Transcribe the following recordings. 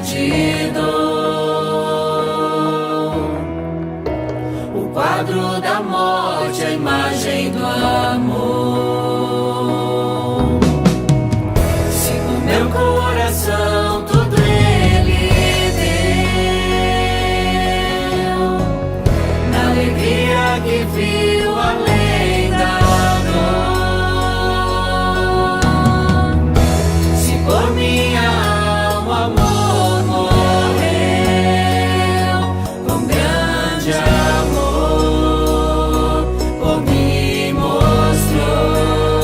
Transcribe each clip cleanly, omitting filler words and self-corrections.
de dor. O quadro da morte, a imagem do amor. Se no meu coração tudo Ele deu, na alegria que viu além da dor. Se por minha alma o amor morreu, com grande amor por mim mostrou.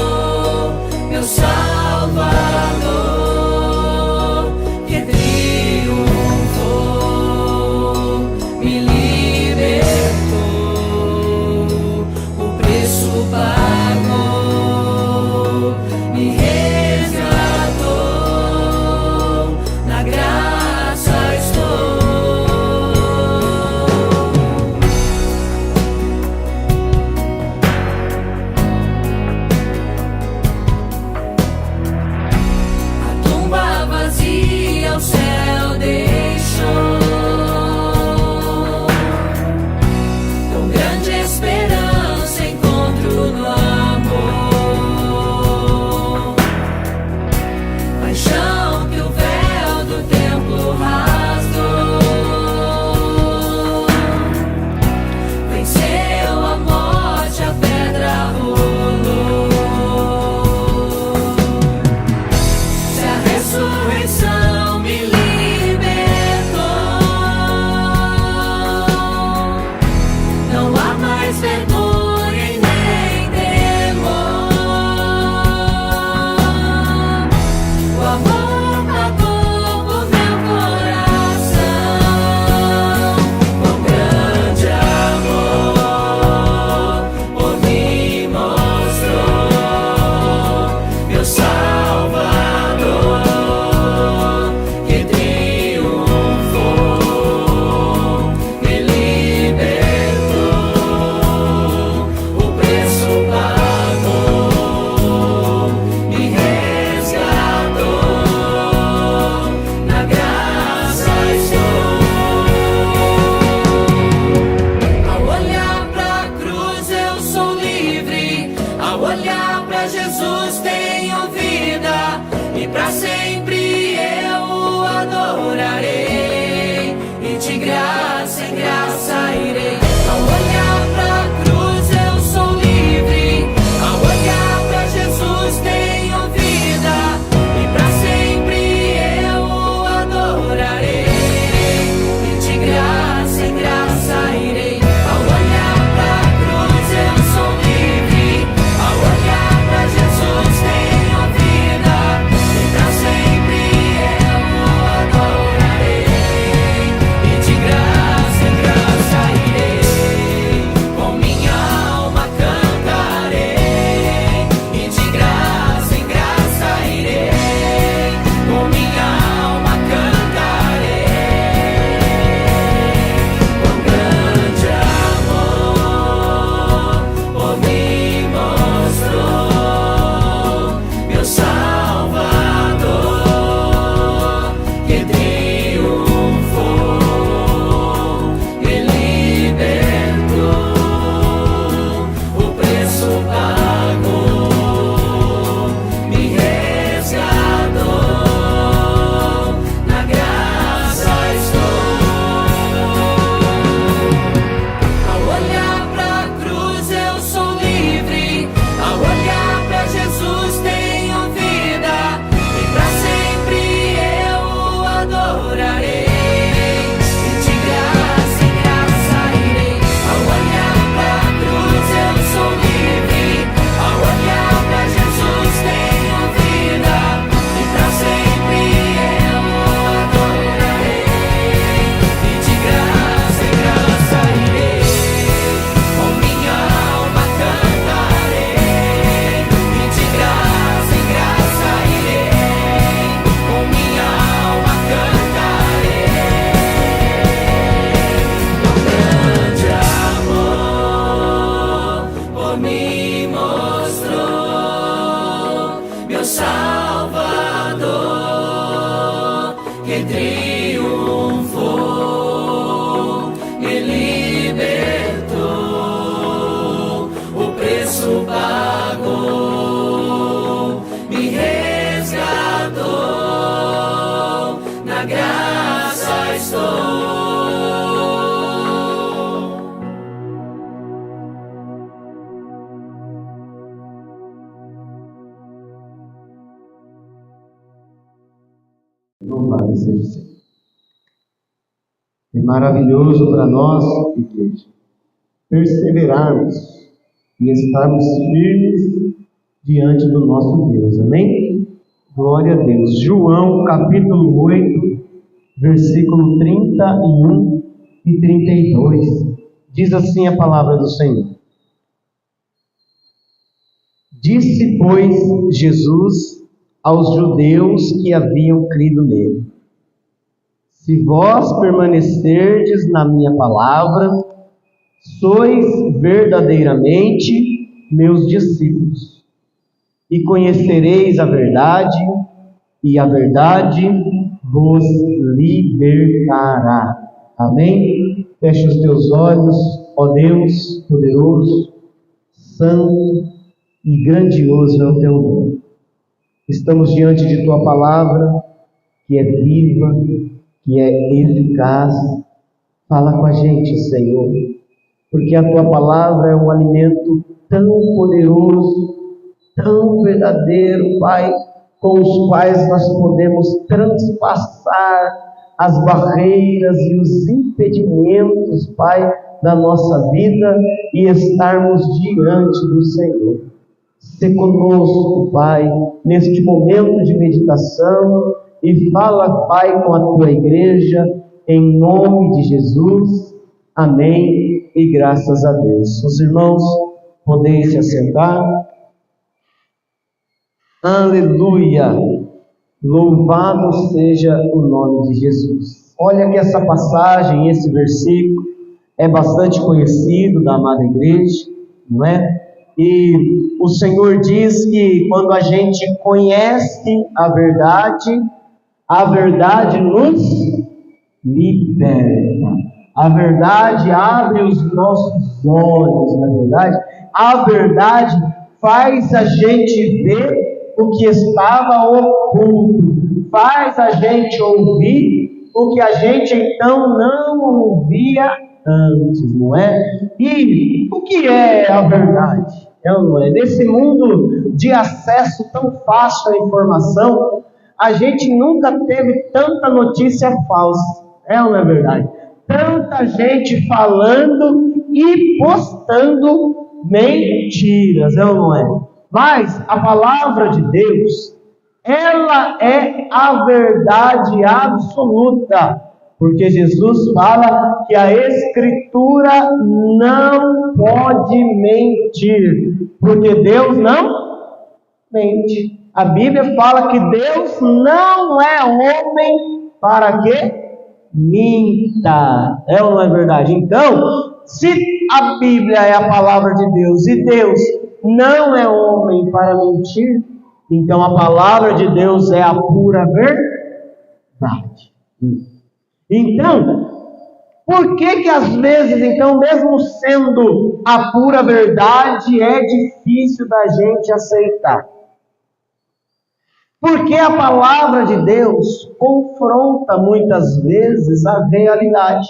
estou. Louvado seja o Senhor. É maravilhoso para nós, igreja, perseverarmos e estarmos firmes diante do nosso Deus. Amém? Glória a Deus. João capítulo 8, versículo 31 e 32. Diz assim a palavra do Senhor. Disse, pois, Jesus aos judeus que haviam crido nele: se vós permanecerdes na minha palavra, sois verdadeiramente meus discípulos, e conhecereis a verdade, e a verdade vos libertará. Amém? Fecha os teus olhos, ó Deus poderoso, santo e grandioso é o teu nome. Estamos diante de tua palavra, que é viva, que é eficaz. Fala com a gente, Senhor, porque a tua palavra é um alimento tão poderoso, tão verdadeiro, Pai, com os quais nós podemos transpassar as barreiras e os impedimentos, Pai, da nossa vida e estarmos diante do Senhor. Se conosco, Pai, neste momento de meditação, e fala, Pai, com a tua igreja, em nome de Jesus. Amém e graças a Deus. Os irmãos, podem se assentar. Aleluia! Louvado seja o nome de Jesus. Olha que essa passagem, esse versículo, é bastante conhecido da amada igreja, não é? E o Senhor diz que quando a gente conhece a verdade nos liberta. A verdade abre os nossos olhos, na verdade. A verdade faz a gente ver o que estava oculto, faz a gente ouvir o que a gente então não ouvia antes, não é? E o que é a verdade? Não é? Nesse mundo de acesso tão fácil à informação, a gente nunca teve tanta notícia falsa, não é verdade? Tanta gente falando e postando mentiras, não é? Mas a palavra de Deus, ela é a verdade absoluta, porque Jesus fala que a Escritura não pode mentir, porque Deus não mente. A Bíblia fala que Deus não é homem para que minta. É ou não é verdade? Então, se a Bíblia é a palavra de Deus e Deus não é homem para mentir, então a palavra de Deus é a pura verdade. Então, por que às vezes, então, mesmo sendo a pura verdade, é difícil da gente aceitar? Porque a palavra de Deus confronta muitas vezes a realidade.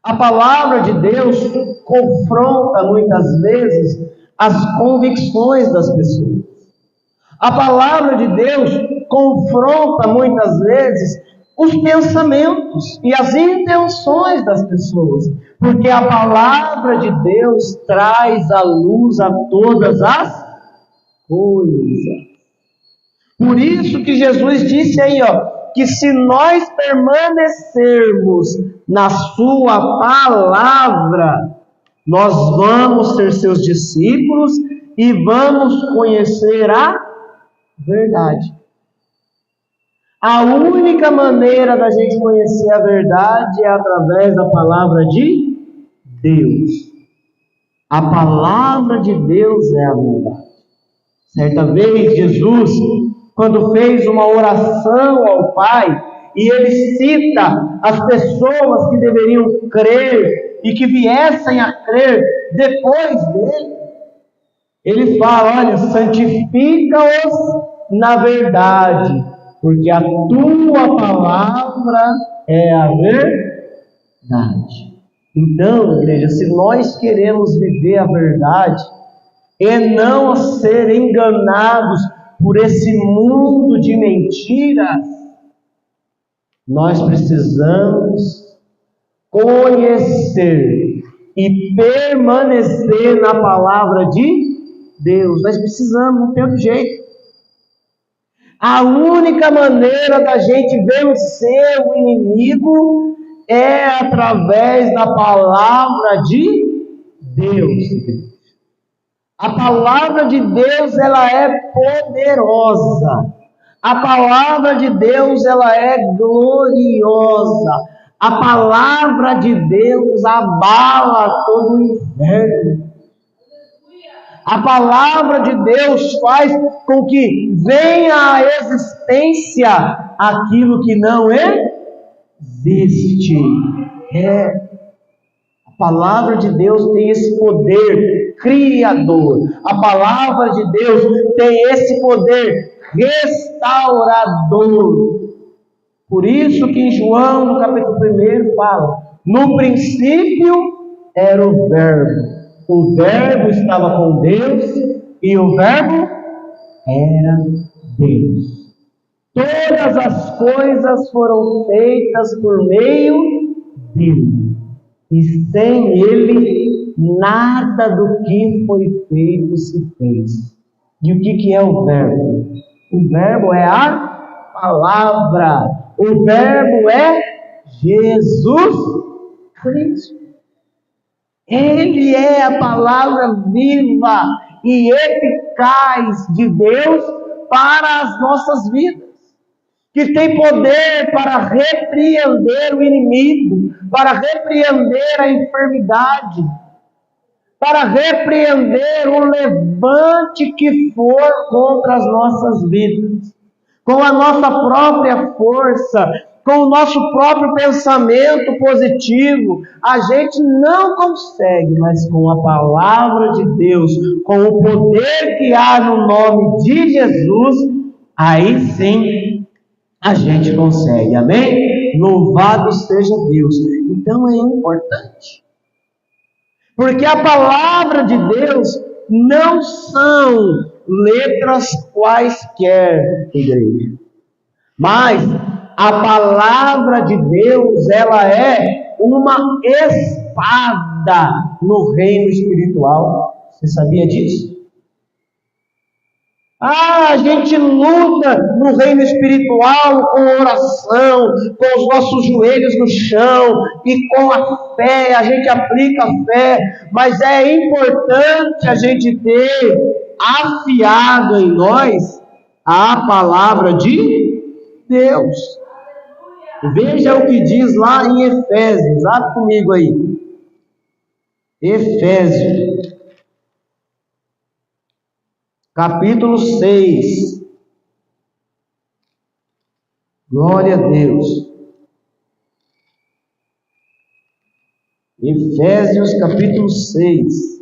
A palavra de Deus confronta muitas vezes as convicções das pessoas. A palavra de Deus confronta muitas vezes os pensamentos e as intenções das pessoas. Porque a palavra de Deus traz à luz a todas as coisas. Por isso que Jesus disse aí, que se nós permanecermos na sua palavra, nós vamos ser seus discípulos e vamos conhecer a verdade. A única maneira da gente conhecer a verdade é através da palavra de Deus. A palavra de Deus é a verdade. Certa vez, Jesus, quando fez uma oração ao Pai, e ele cita as pessoas que deveriam crer e que viessem a crer depois dele, ele fala, olha, santifica-os na verdade, porque a tua palavra é a verdade. Então, igreja, se nós queremos viver a verdade e não ser enganados por esse mundo de mentiras, nós precisamos conhecer e permanecer na palavra de Deus. Nós precisamos, não tem outro jeito. A única maneira da gente vencer o inimigo é através da palavra de Deus. A palavra de Deus, ela é poderosa. A palavra de Deus, ela é gloriosa. A palavra de Deus abala todo o inferno. A palavra de Deus faz com que venha à existência aquilo que não existe. A palavra de Deus tem esse poder criador. A palavra de Deus tem esse poder restaurador. Por isso que em João, no capítulo 1, fala: no princípio era o Verbo. O Verbo estava com Deus e o Verbo era Deus. Todas as coisas foram feitas por meio dele. E sem ele, nada do que foi feito se fez. E o que é o Verbo? O Verbo é a palavra. O Verbo é Jesus Cristo. Ele é a palavra viva e eficaz de Deus para as nossas vidas, que tem poder para repreender o inimigo, para repreender a enfermidade, para repreender o levante que for contra as nossas vidas, com a nossa própria força, com o nosso próprio pensamento positivo, a gente não consegue, mas com a palavra de Deus, com o poder que há no nome de Jesus, aí sim a gente consegue, amém? Louvado seja Deus. Então é importante, porque a palavra de Deus não são letras quaisquer, igreja, mas a palavra de Deus, ela é uma espada no reino espiritual. Você sabia disso? A gente luta no reino espiritual com oração, com os nossos joelhos no chão e com a fé, a gente aplica a fé, mas é importante a gente ter afiado em nós a palavra de Deus. Veja o que diz lá em Efésios, abre comigo aí. Efésios, capítulo 6. Glória a Deus. Efésios, capítulo 6.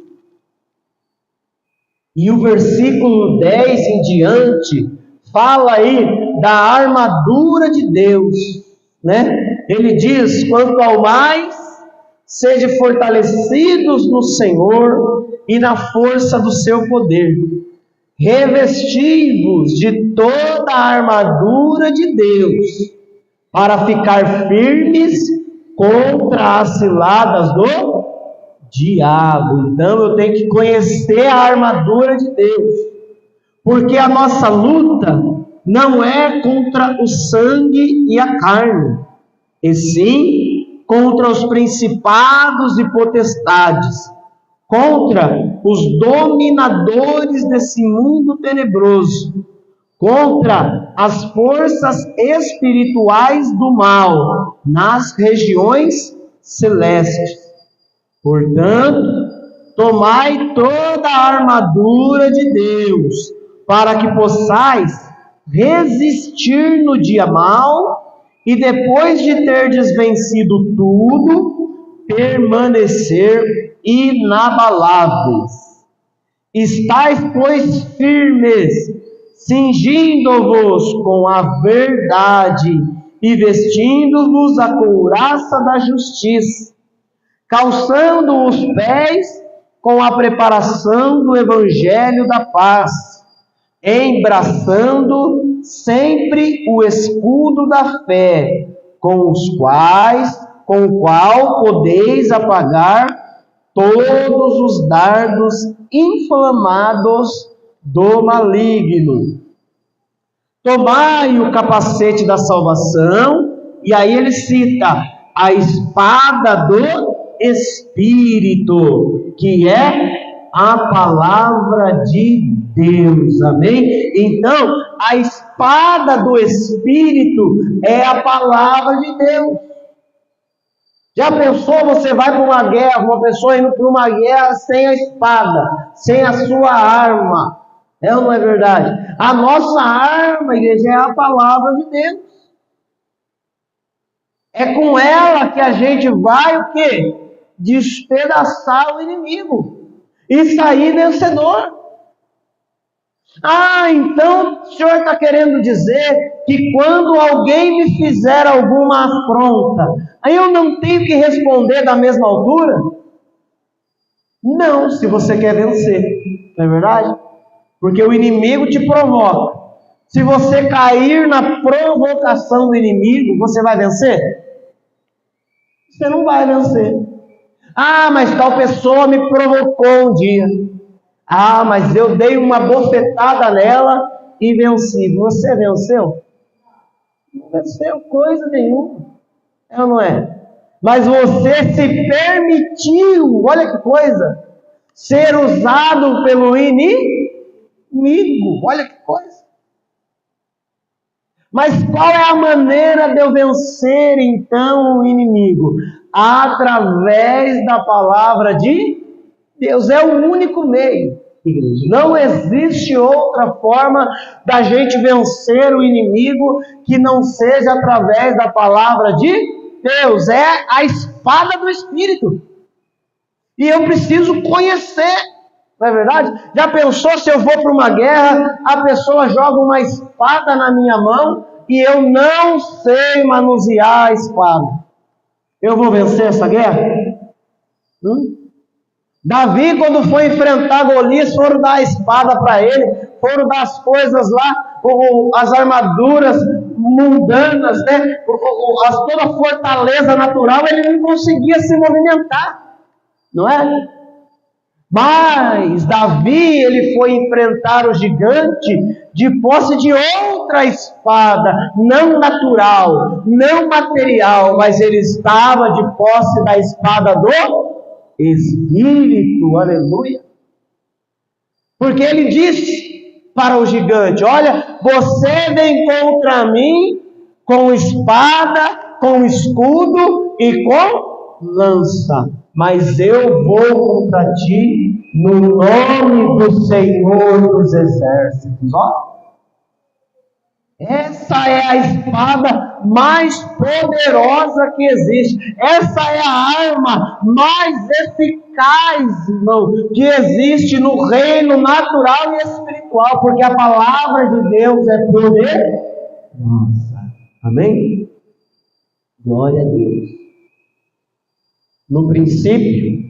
E o versículo 10 em diante fala aí da armadura de Deus, né? Ele diz: quanto ao mais, sejam fortalecidos no Senhor e na força do seu poder, revesti-vos de toda a armadura de Deus, para ficar firmes contra as ciladas do diabo. Então eu tenho que conhecer a armadura de Deus, porque a nossa luta não é contra o sangue e a carne, e sim contra os principados e potestades, contra os dominadores desse mundo tenebroso, contra as forças espirituais do mal nas regiões celestes. Portanto, tomai toda a armadura de Deus, para que possais resistir no dia mau, e depois de terdes vencido tudo, permanecer inabaláveis. Estais, pois, firmes, cingindo-vos com a verdade e vestindo-vos a couraça da justiça, calçando os pés com a preparação do evangelho da paz, embraçando sempre o escudo da fé, com o qual podeis apagar todos os dardos inflamados do maligno. Tomai o capacete da salvação, e aí ele cita a espada do Espírito, que é a palavra de Deus, amém? Então, a espada do Espírito é a palavra de Deus. Já pensou, você vai para uma guerra, uma pessoa indo para uma guerra sem a espada, sem a sua arma? É ou não é verdade? A nossa arma, igreja, é a palavra de Deus. É com ela que a gente vai o quê? Despedaçar o inimigo e sair vencedor. Então o senhor está querendo dizer que quando alguém me fizer alguma afronta, aí eu não tenho que responder da mesma altura? Não, se você quer vencer, não é verdade? Porque o inimigo te provoca. Se você cair na provocação do inimigo, você vai vencer? Você não vai vencer. Mas tal pessoa me provocou um dia. Mas eu dei uma bofetada nela e venci. Você venceu? Não venceu coisa nenhuma. É ou não é? Mas você se permitiu, olha que coisa, ser usado pelo inimigo. Olha que coisa. Mas qual é a maneira de eu vencer então o inimigo? Através da palavra de Deus. É o único meio, igreja. Não existe outra forma da gente vencer o inimigo que não seja através da palavra de Deus. É a espada do Espírito. E eu preciso conhecer. Não é verdade? Já pensou se eu vou para uma guerra, a pessoa joga uma espada na minha mão e eu não sei manusear a espada? Eu vou vencer essa guerra? Davi, quando foi enfrentar Golias, foram dar a espada para ele, foram dar as coisas lá, as armaduras mundanas, né? Toda a fortaleza natural, ele não conseguia se movimentar, não é? Mas Davi, ele foi enfrentar o gigante de posse de outra espada, não natural, não material, mas ele estava de posse da espada do Espírito, aleluia. Porque ele disse para o gigante: olha, você vem contra mim com espada, com escudo e com lança, mas eu vou contra ti no nome do Senhor dos Exércitos. Essa é a espada mais poderosa que existe. Essa é a arma mais eficaz, irmão, que existe no reino natural e espiritual, porque a palavra de Deus é poder. Amém? Glória a Deus. No princípio,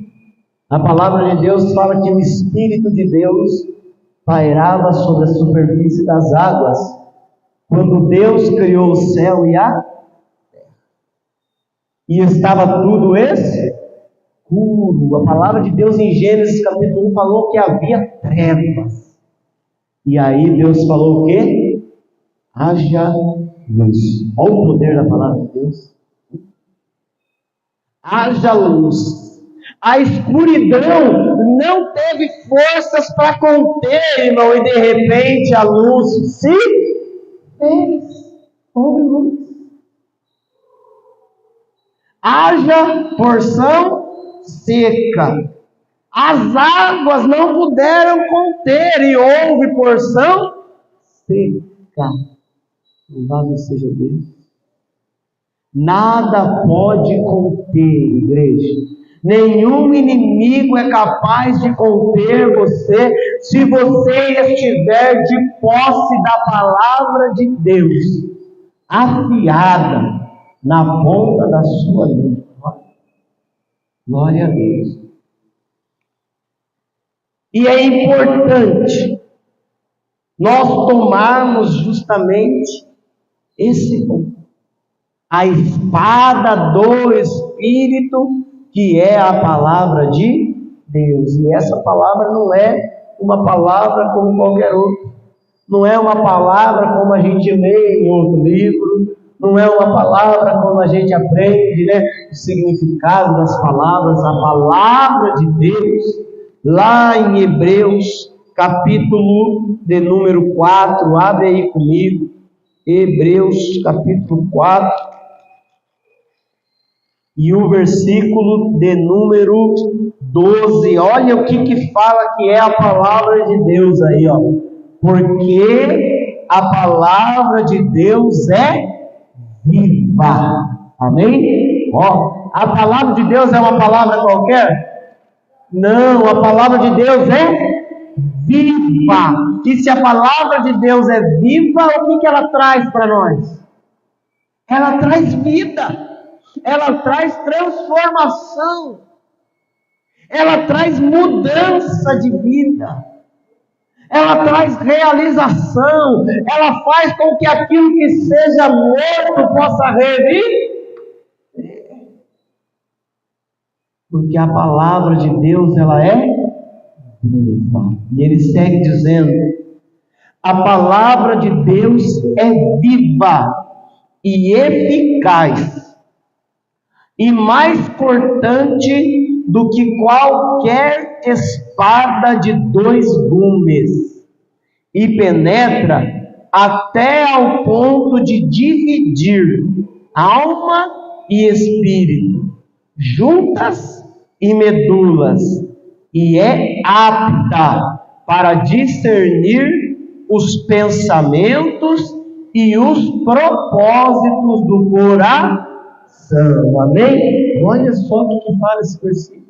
a palavra de Deus fala que o Espírito de Deus pairava sobre a superfície das águas, quando Deus criou o céu e a terra. E estava tudo escuro. A palavra de Deus em Gênesis capítulo 1 falou que havia trevas. E aí Deus falou o quê? Haja luz. Olha o poder da palavra de Deus. Haja luz. A escuridão não teve forças para conter, irmão, e de repente a luz se fez. Houve luz. Haja porção seca. As águas não puderam conter e houve porção seca. Louvado seja Deus. Nada pode conter, igreja. Nenhum inimigo é capaz de conter você se você estiver de posse da palavra de Deus. afiada na ponta da sua língua. Glória a Deus. E é importante nós tomarmos justamente esse ponto. A espada do Espírito, que é a palavra de Deus. E essa palavra não é uma palavra como qualquer outra. Não é uma palavra como a gente lê em outro livro. Não é uma palavra como a gente aprende, o significado das palavras. A palavra de Deus, lá em Hebreus, capítulo de número 4, abre aí comigo. Hebreus, capítulo 4. E o versículo de número 12, olha o que fala que é a palavra de Deus aí, ó. Porque a palavra de Deus é viva. Amém? Ó, a palavra de Deus é uma palavra qualquer? Não, a palavra de Deus é viva. E se a palavra de Deus é viva, o que ela traz para nós? Ela traz vida. Ela traz transformação, ela traz mudança de vida, ela traz realização, ela faz com que aquilo que seja morto possa reviver. Porque a palavra de Deus, ela é viva. E ele segue dizendo: a palavra de Deus é viva e eficaz, e mais cortante do que qualquer espada de 2 gumes, e penetra até ao ponto de dividir alma e espírito, juntas e medulas, e é apta para discernir os pensamentos e os propósitos do coração. Amém? Olha só o que fala esse versículo.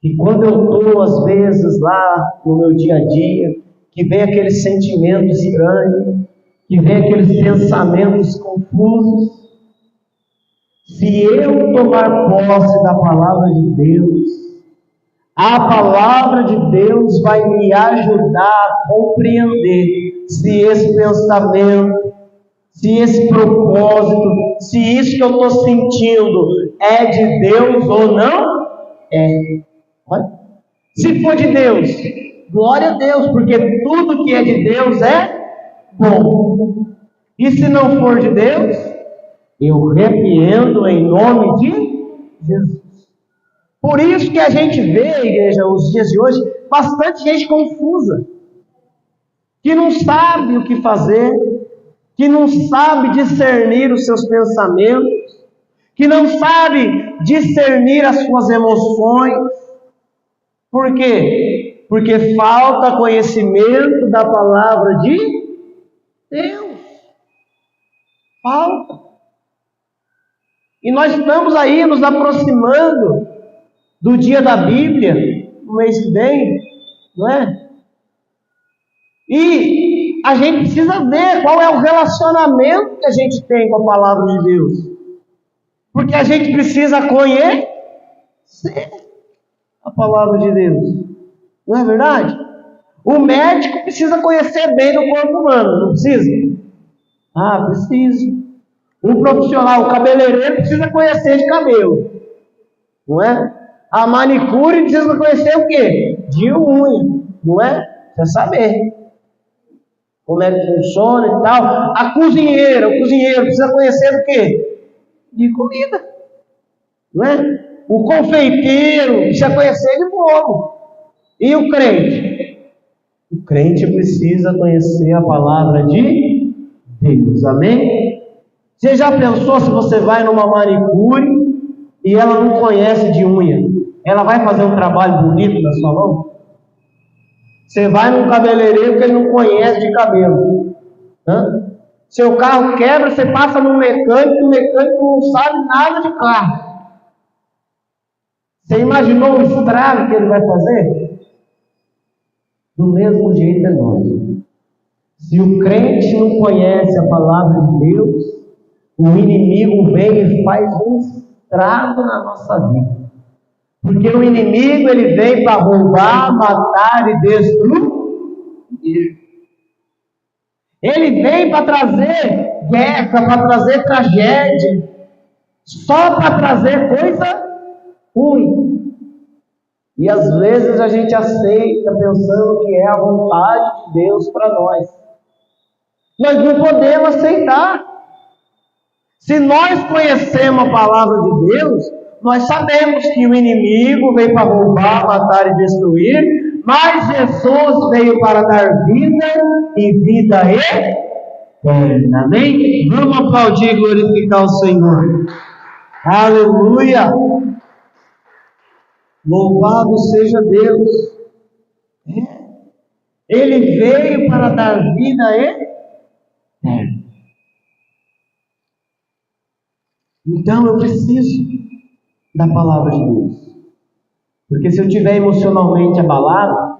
E quando eu estou, às vezes, lá no meu dia a dia, que vem aqueles sentimentos estranhos, que vem aqueles pensamentos confusos, se eu tomar posse da palavra de Deus, a palavra de Deus vai me ajudar a compreender se esse pensamento, se esse propósito, se isso que eu estou sentindo é de Deus ou não é. Olha. Se for de Deus, glória a Deus, porque tudo que é de Deus é bom. E se não for de Deus, eu repreendo em nome de Jesus. Por isso que a gente vê, igreja, os dias de hoje, bastante gente confusa, que não sabe o que fazer, que não sabe discernir os seus pensamentos, que não sabe discernir as suas emoções. Por quê? Porque falta conhecimento da palavra de Deus. Falta. E nós estamos aí nos aproximando do dia da Bíblia, no mês que vem, não é? E a gente precisa ver qual é o relacionamento que a gente tem com a palavra de Deus. Porque a gente precisa conhecer a palavra de Deus. Não é verdade? O médico precisa conhecer bem do corpo humano, não precisa? Ah, precisa. Um profissional, o cabeleireiro, precisa conhecer de cabelo. Não é? A manicure precisa conhecer o quê? De unha. Não é? Precisa saber como é que funciona e tal. A cozinheira, o cozinheiro precisa conhecer do quê? De comida. Não é? O confeiteiro precisa conhecer de bolo. E o crente? O crente precisa conhecer a palavra de Deus. Amém? Você já pensou se você vai numa manicure e ela não conhece de unha? Ela vai fazer um trabalho bonito na sua mão? Você vai num cabeleireiro que ele não conhece de cabelo. Seu carro quebra, você passa no mecânico, o mecânico não sabe nada de carro. Você imaginou o estrago que ele vai fazer? Do mesmo jeito é nós. Se o crente não conhece a palavra de Deus, o inimigo vem e faz um estrago na nossa vida. Porque o inimigo, ele vem para roubar, matar e destruir. Ele vem para trazer guerra, para trazer tragédia, só para trazer coisa ruim. E às vezes a gente aceita pensando que é a vontade de Deus para nós. Nós não podemos aceitar. Se nós conhecemos a palavra de Deus, nós sabemos que o inimigo veio para roubar, matar e destruir, mas Jesus veio para dar vida e vida eterna. Amém? Vamos aplaudir e glorificar o Senhor. Aleluia! Louvado seja Deus. Ele veio para dar vida eterna. Então eu preciso da palavra de Deus. Porque se eu estiver emocionalmente abalado,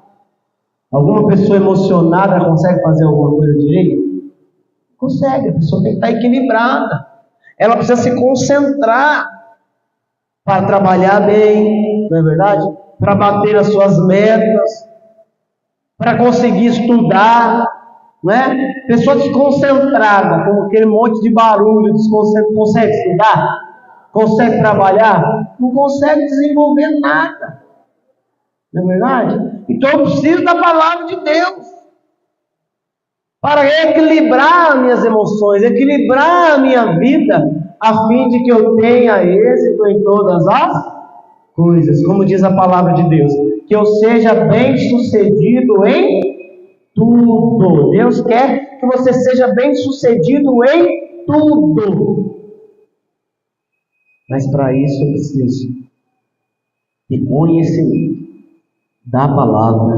alguma pessoa emocionada consegue fazer alguma coisa direito? Consegue, a pessoa tem que estar equilibrada. Ela precisa se concentrar para trabalhar bem, não é verdade? Para bater as suas metas, para conseguir estudar, não é? Pessoa desconcentrada, com aquele monte de barulho, desconcentrada, consegue estudar? Consegue trabalhar? Não consegue desenvolver nada, não é verdade? Então eu preciso da palavra de Deus para equilibrar as minhas emoções, equilibrar a minha vida, a fim de que eu tenha êxito em todas as coisas, como diz a palavra de Deus, que eu seja bem sucedido em tudo. Deus quer que você seja bem sucedido em tudo. Mas para isso eu preciso de conhecimento da palavra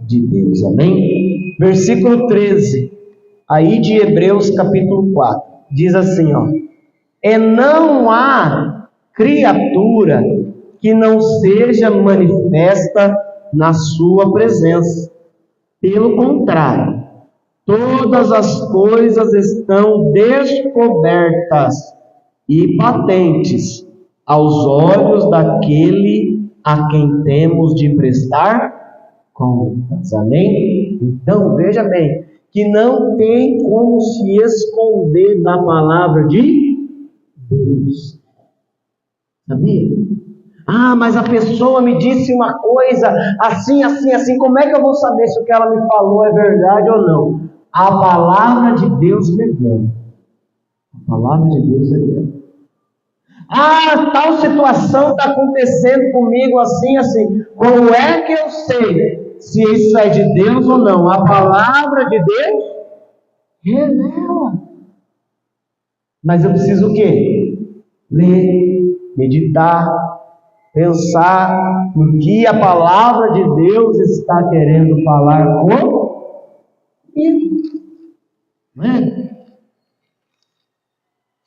de Deus. Amém? Versículo 13, aí de Hebreus capítulo 4, diz assim, ó: e não há criatura que não seja manifesta na sua presença. Pelo contrário, todas as coisas estão descobertas e patentes aos olhos daquele a quem temos de prestar contas. Amém? Então, veja bem, que não tem como se esconder da palavra de Deus. Sabia? Ah, mas a pessoa me disse uma coisa assim, assim, assim. Como é que eu vou saber se o que ela me falou é verdade ou não? A palavra de Deus revela. A palavra de Deus revela. Ah, tal situação está acontecendo comigo assim, assim. Como é que eu sei se isso é de Deus ou não? A palavra de Deus revela. Mas eu preciso o quê? Ler, meditar, pensar no que a palavra de Deus está querendo falar comigo. Não é?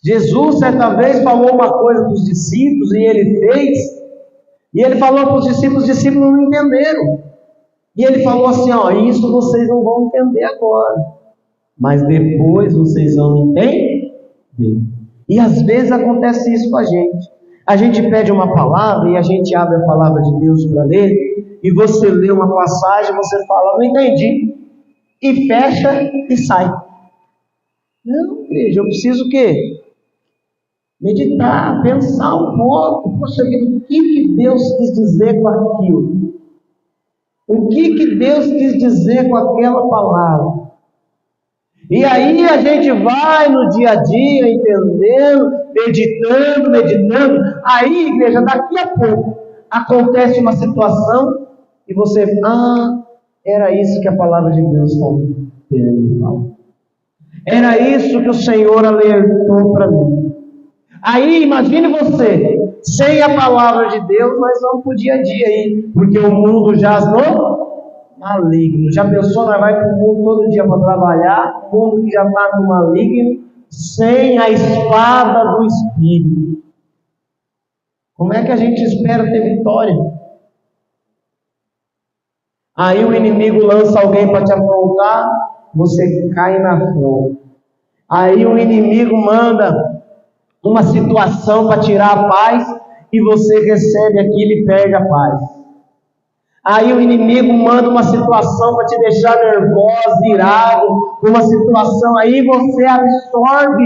Jesus certa vez falou uma coisa para os discípulos e ele fez, e ele falou para os discípulos não entenderam. E ele falou assim, ó, isso vocês não vão entender agora, mas depois vocês vão entender. E às vezes acontece isso com a gente. A gente pede uma palavra e a gente abre a palavra de Deus para ler, e você lê uma passagem, você fala, não entendi, e fecha e sai. Não, igreja, eu preciso o quê? Meditar, pensar um pouco. Poxa vida, o que Deus quis dizer com aquilo? O que Deus quis dizer com aquela palavra? E aí a gente vai no dia a dia entendendo, meditando. Aí, igreja, daqui a pouco acontece uma situação e você, era isso que a palavra de Deus estava querendo falar. Era isso que o Senhor alertou para mim. Aí, imagine você, sem a palavra de Deus, nós vamos para o dia a dia aí, porque o mundo jaz no maligno. Já pensou, nós vamos para o mundo todo dia para trabalhar, o mundo que já está no maligno, sem a espada do Espírito. Como é que a gente espera ter vitória? Aí o inimigo lança alguém para te afrontar, você cai na afronta. Aí o inimigo manda uma situação para tirar a paz, e você recebe aquilo e perde a paz. Aí o inimigo manda uma situação para te deixar nervoso, irado, uma situação, aí você absorve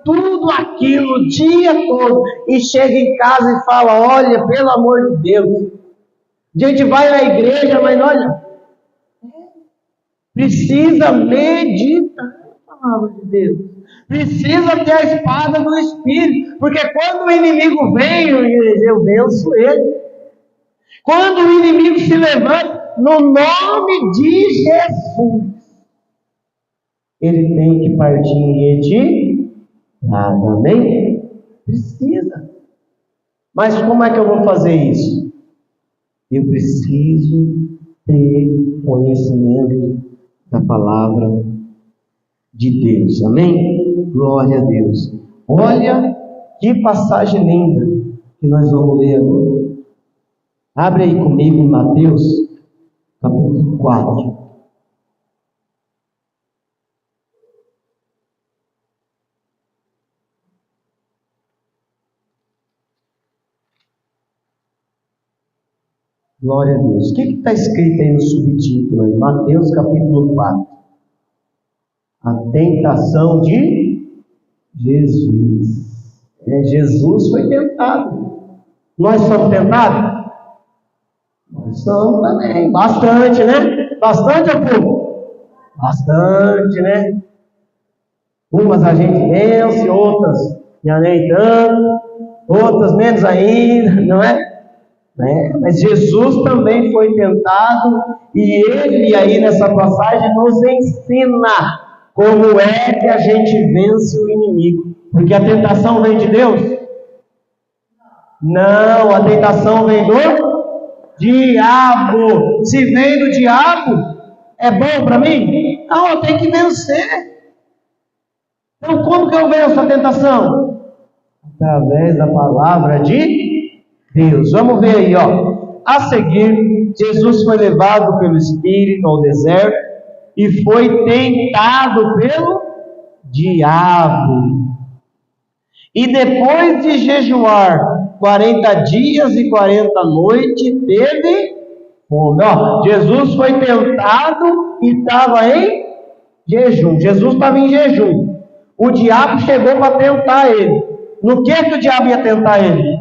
tudo aquilo o dia todo, e chega em casa e fala: olha, pelo amor de Deus, a gente vai na igreja, mas olha, precisa meditar na palavra de Deus, precisa ter a espada do Espírito, porque quando o inimigo vem, eu venço ele. Quando o inimigo se levanta, no nome de Jesus, ele tem que partir em retirada. Amém? Precisa. Mas como é que eu vou fazer isso? Eu preciso ter conhecimento da palavra de Deus. Amém? Glória a Deus. Olha que passagem linda que nós vamos ler agora. Abre aí comigo em Mateus, capítulo 4. Glória a Deus. O que está escrito aí no subtítulo? Em Mateus, capítulo 4. A tentação de Jesus. Jesus foi tentado. Nós somos tentados? Nós somos também. Bastante, né? Bastante ou pouco? Bastante, né? Umas a gente vence, outras já nem tanto, outras menos ainda, não é? Mas Jesus também foi tentado, e ele aí nessa passagem nos ensina como é que a gente vence o inimigo. Porque a tentação vem de Deus? Não, a tentação vem do diabo. Se vem do diabo, é bom para mim? Não, eu tenho que vencer. Então como que eu venço a tentação? Através da palavra de Deus. Vamos ver aí, ó. A seguir, Jesus foi levado pelo Espírito ao deserto e foi tentado pelo diabo. E depois de jejuar 40 dias e 40 noites, teve fome. Ó, Jesus foi tentado e estava em jejum. Jesus estava em jejum. O diabo chegou para tentar ele. No que o diabo ia tentar ele?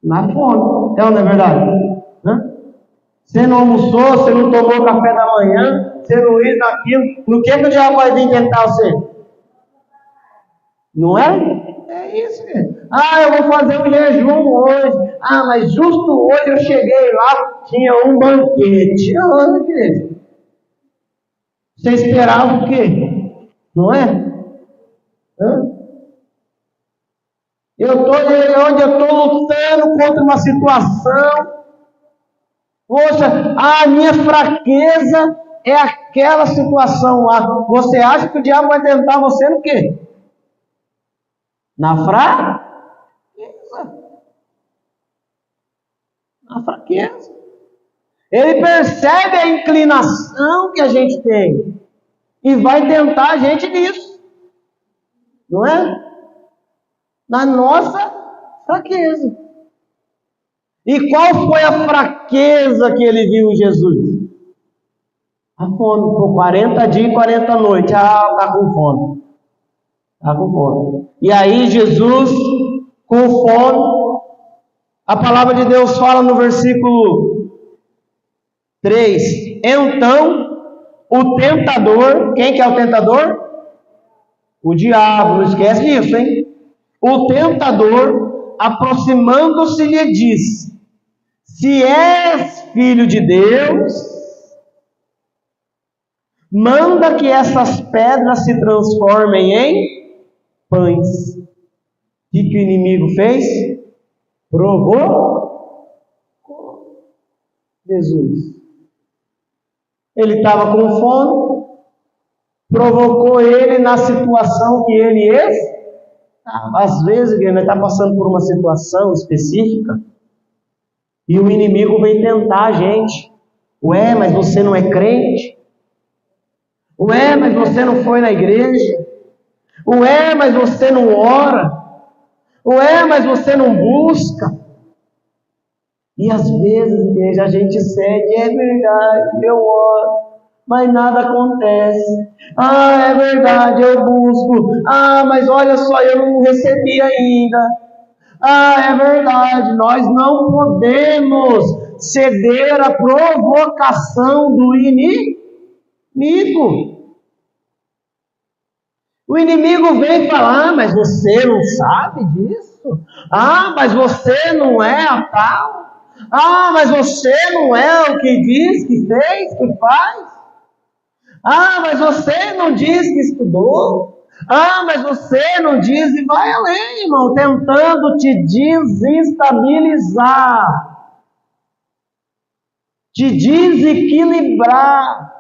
Na fome. É ou não é verdade? Você não almoçou, você não tomou café da manhã, você não isso, naquilo. No que o diabo vai vir tentar você? Não é? É isso, gente. Eu vou fazer um jejum hoje. Mas justo hoje eu cheguei lá, tinha um banquete. Olha, igreja. Você esperava o quê? Não é? Eu estou onde eu estou lutando contra uma situação. Poxa, a minha fraqueza é aquela situação lá. Você acha que o diabo vai tentar você no quê? Na fraqueza. Na fraqueza. Ele percebe a inclinação que a gente tem e vai tentar a gente nisso. Não é? Na nossa fraqueza. E qual foi a fraqueza que ele viu em Jesus? A fome. Por 40 dias e 40 noites. Está com fome. Está com fome. E aí Jesus, com fome, a palavra de Deus fala no versículo 3. Então, o tentador, quem que é o tentador? O diabo, não esquece disso, hein? O tentador, aproximando-se, lhe disse: se és filho de Deus, manda que essas pedras se transformem em pães. O que o inimigo fez? Provou Jesus. Ele estava com fome, provocou ele na situação que ele estava. Às vezes, ele está passando por uma situação específica e o inimigo vem tentar a gente. Ué, mas você não é crente? Ué, mas você não foi na igreja? Ué, mas você não ora? Ué, mas você não busca? E às vezes, igreja, a gente cede, é verdade, eu oro, mas nada acontece. Ah, é verdade, eu busco. Ah, mas olha só, eu não recebi ainda. Ah, é verdade, nós não podemos ceder à provocação do inimigo. O inimigo vem falar, ah, mas você não sabe disso? Ah, mas você não é a tal? Ah, mas você não é o que diz, que fez, que faz? Ah, mas você não diz que estudou? Ah, mas você não diz, e vai além, irmão, tentando te desestabilizar, te desequilibrar.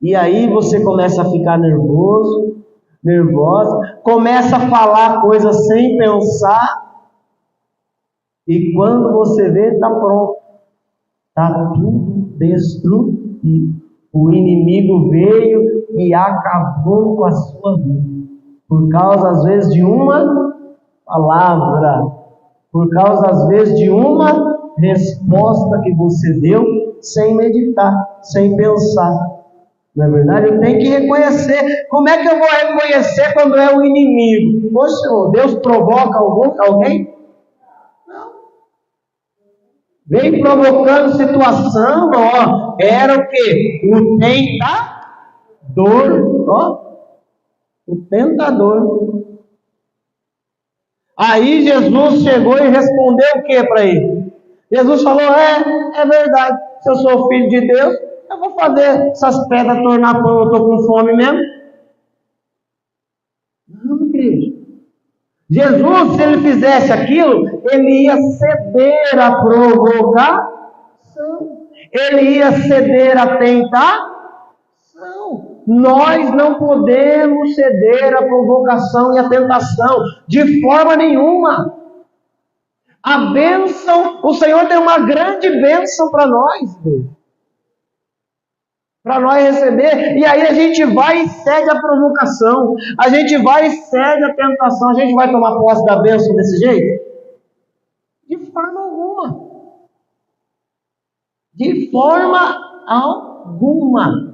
E aí você começa a ficar nervoso, nervosa, começa a falar coisas sem pensar, e quando você vê, está pronto, está tudo destruído. O inimigo veio e acabou com a sua vida, por causa às vezes de uma palavra, por causa às vezes de uma resposta que você deu sem meditar, sem pensar. Não é verdade? Eu tenho que reconhecer. Como é que eu vou reconhecer quando é o inimigo? Poxa, Deus provoca alguém? Não. Vem provocando situação, ó. Era o quê? O tentador. Ó. O tentador. Aí Jesus chegou e respondeu o que para ele? Jesus falou, é verdade. Se eu sou filho de Deus, eu vou fazer essas pedras tornar pão, eu estou com fome mesmo. Não, querido. Jesus, se ele fizesse aquilo, ele ia ceder à provocação. Ele ia ceder à tentação. Nós não podemos ceder à provocação e à tentação, de forma nenhuma. A bênção, o Senhor tem uma grande bênção para nós, para nós receber, e aí a gente vai e cede a provocação, a gente vai e cede a tentação, a gente vai tomar posse da bênção desse jeito? De forma alguma. De forma alguma.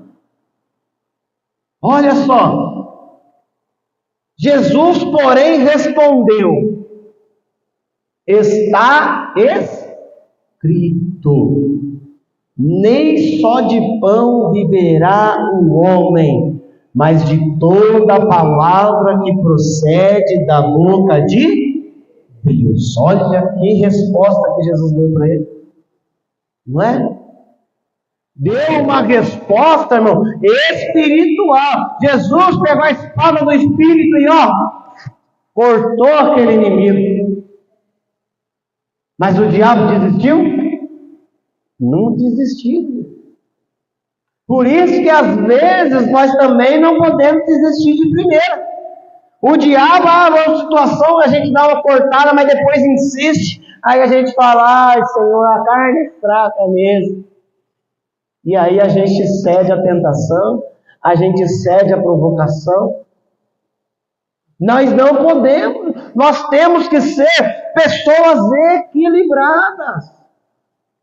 Olha só, Jesus, porém, respondeu, está escrito, nem só de pão viverá o homem, mas de toda palavra que procede da boca de Deus. Olha que resposta que Jesus deu para ele, não é? Deu uma resposta, irmão, espiritual. Jesus pegou a espada do Espírito e cortou aquele inimigo. Mas o diabo desistiu? Não desistiu. Por isso que às vezes nós também não podemos desistir de primeira. O diabo, uma situação, a gente dá uma cortada, mas depois insiste. Aí a gente fala, ai Senhor, a carne é fraca mesmo. E aí a gente cede à tentação, a gente cede à provocação. Nós não podemos, nós temos que ser pessoas equilibradas,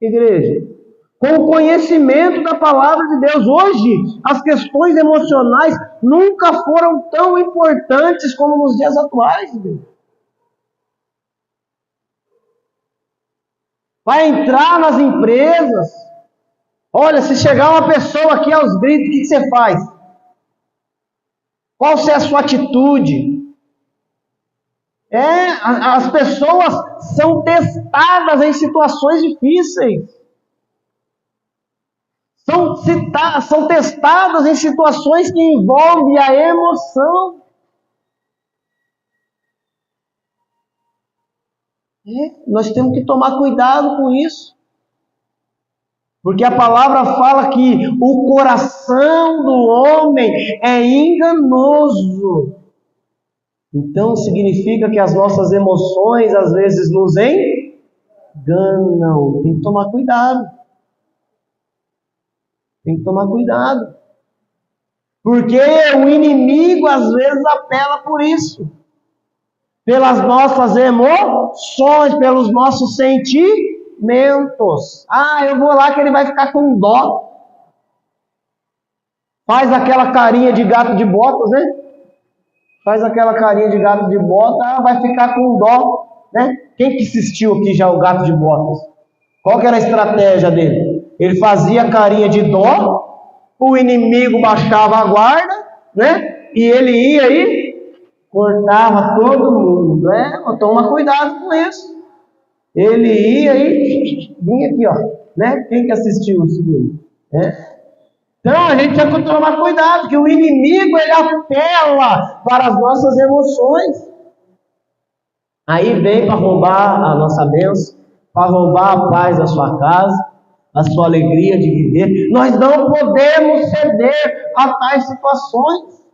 igreja, com o conhecimento da palavra de Deus. Hoje, as questões emocionais nunca foram tão importantes como nos dias atuais, igreja. Vai entrar nas empresas, olha, se chegar uma pessoa aqui aos gritos, o que você faz? Qual é a sua atitude? As pessoas são testadas em situações difíceis. São testadas em situações que envolvem a emoção. Nós temos que tomar cuidado com isso. Porque a palavra fala que o coração do homem é enganoso. Então significa que as nossas emoções às vezes nos enganam. Tem que tomar cuidado. Tem que tomar cuidado. Porque o inimigo às vezes apela por isso. Pelas nossas emoções, pelos nossos sentimentos. Eu vou lá que ele vai ficar com dó. Faz aquela carinha de gato de botas, né? Faz aquela carinha de gato de botas, vai ficar com dó, né? Quem que assistiu aqui já o gato de botas? Qual que era a estratégia dele? Ele fazia carinha de dó, o inimigo baixava a guarda, né? E ele ia aí, cortava todo mundo, né? Toma cuidado com isso. Ele ia aí, vinha aqui, ó, né? Quem que assistiu esse filme? Então a gente tem que tomar cuidado, que o inimigo ele apela para as nossas emoções. Aí vem para roubar a nossa bênção, para roubar a paz da sua casa, a sua alegria de viver. Nós não podemos ceder a tais situações.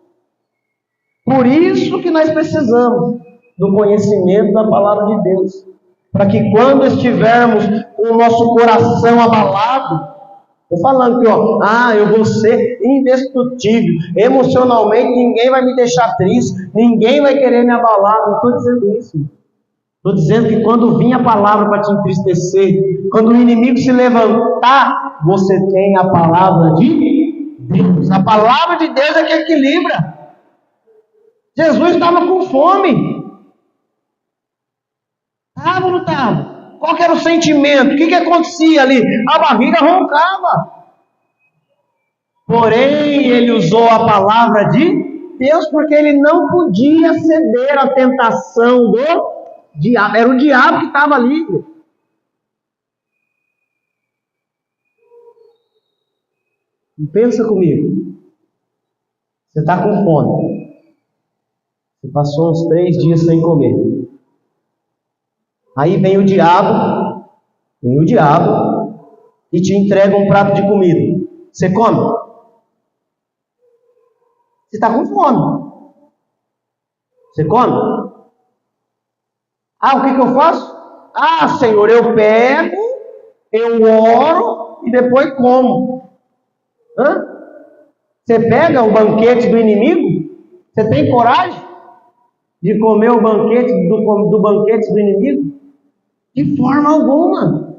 Por isso que nós precisamos do conhecimento da palavra de Deus. Para que quando estivermos com o nosso coração abalado, estou falando que, eu vou ser indestrutível. Emocionalmente, ninguém vai me deixar triste. Ninguém vai querer me abalar. Não estou dizendo isso. Estou dizendo que quando vir a palavra para te entristecer, quando o inimigo se levantar, você tem a palavra de Deus. A palavra de Deus é que equilibra. Jesus estava com fome. Estava ou não estava? Qual que era o sentimento? O que acontecia ali? A barriga roncava. Porém, ele usou a palavra de Deus porque ele não podia ceder à tentação do diabo. Era o diabo que estava ali. Pensa comigo. Você está com fome. Você passou uns 3 dias sem comer. Aí vem o diabo e te entrega um prato de comida. Você come? Você está com fome. Você come? O que eu faço? Senhor, eu pego, eu oro e depois como. Você pega o banquete do inimigo? Você tem coragem de comer o banquete do banquete do inimigo? De forma alguma.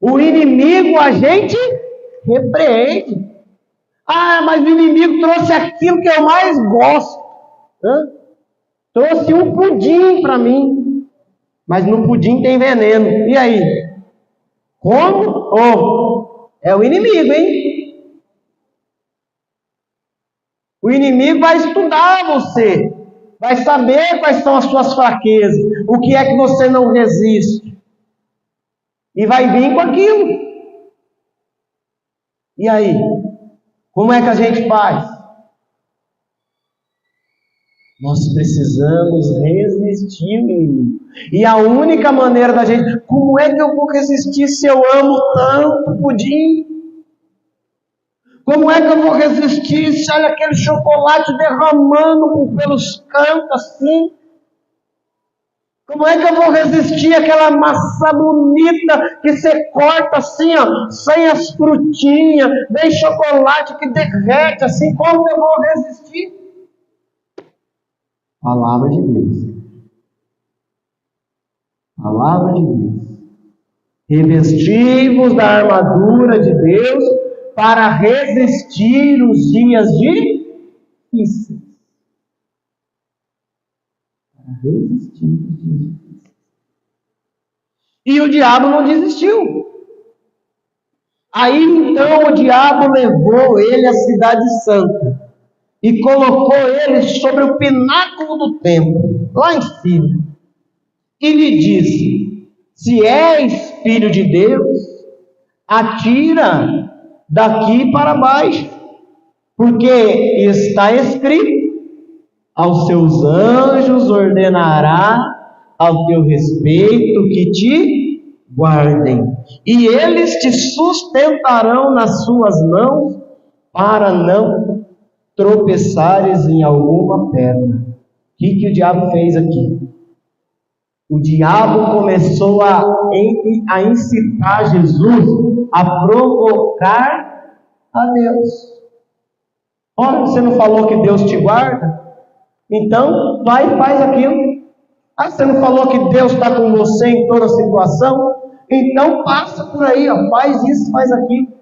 O inimigo a gente repreende. Mas o inimigo trouxe aquilo que eu mais gosto. Trouxe um pudim para mim. Mas no pudim tem veneno. E aí? Como? É o inimigo, hein? O inimigo vai estudar você. Vai saber quais são as suas fraquezas, o que é que você não resiste. E vai vir com aquilo. E aí? Como é que a gente faz? Nós precisamos resistir, menino. E a única maneira da gente... Como é que eu vou resistir se eu amo tanto pudim? Como é que eu vou resistir se olha aquele chocolate derramando pelos cantos assim? Como é que eu vou resistir àquela maçã bonita que você corta assim, sem as frutinhas, vem chocolate que derrete assim? Como eu vou resistir? Palavra de Deus. Palavra de Deus. Revestivos da armadura de Deus para resistir os dias difíceis. Para resistir os dias difíceis. E o diabo não desistiu. Aí então o diabo levou ele à cidade santa e colocou ele sobre o pináculo do templo, lá em cima. E lhe disse: se és filho de Deus, atira daqui para baixo, porque está escrito: aos seus anjos ordenará ao teu respeito que te guardem, e eles te sustentarão nas suas mãos, para não tropeçares em alguma pedra. O que o diabo fez aqui? O diabo começou a incitar Jesus a provocar a Deus. Olha, você não falou que Deus te guarda? Então, vai e faz aquilo. Ah, você não falou que Deus está com você em toda situação? Então, passa por aí, ó, faz isso, faz aquilo.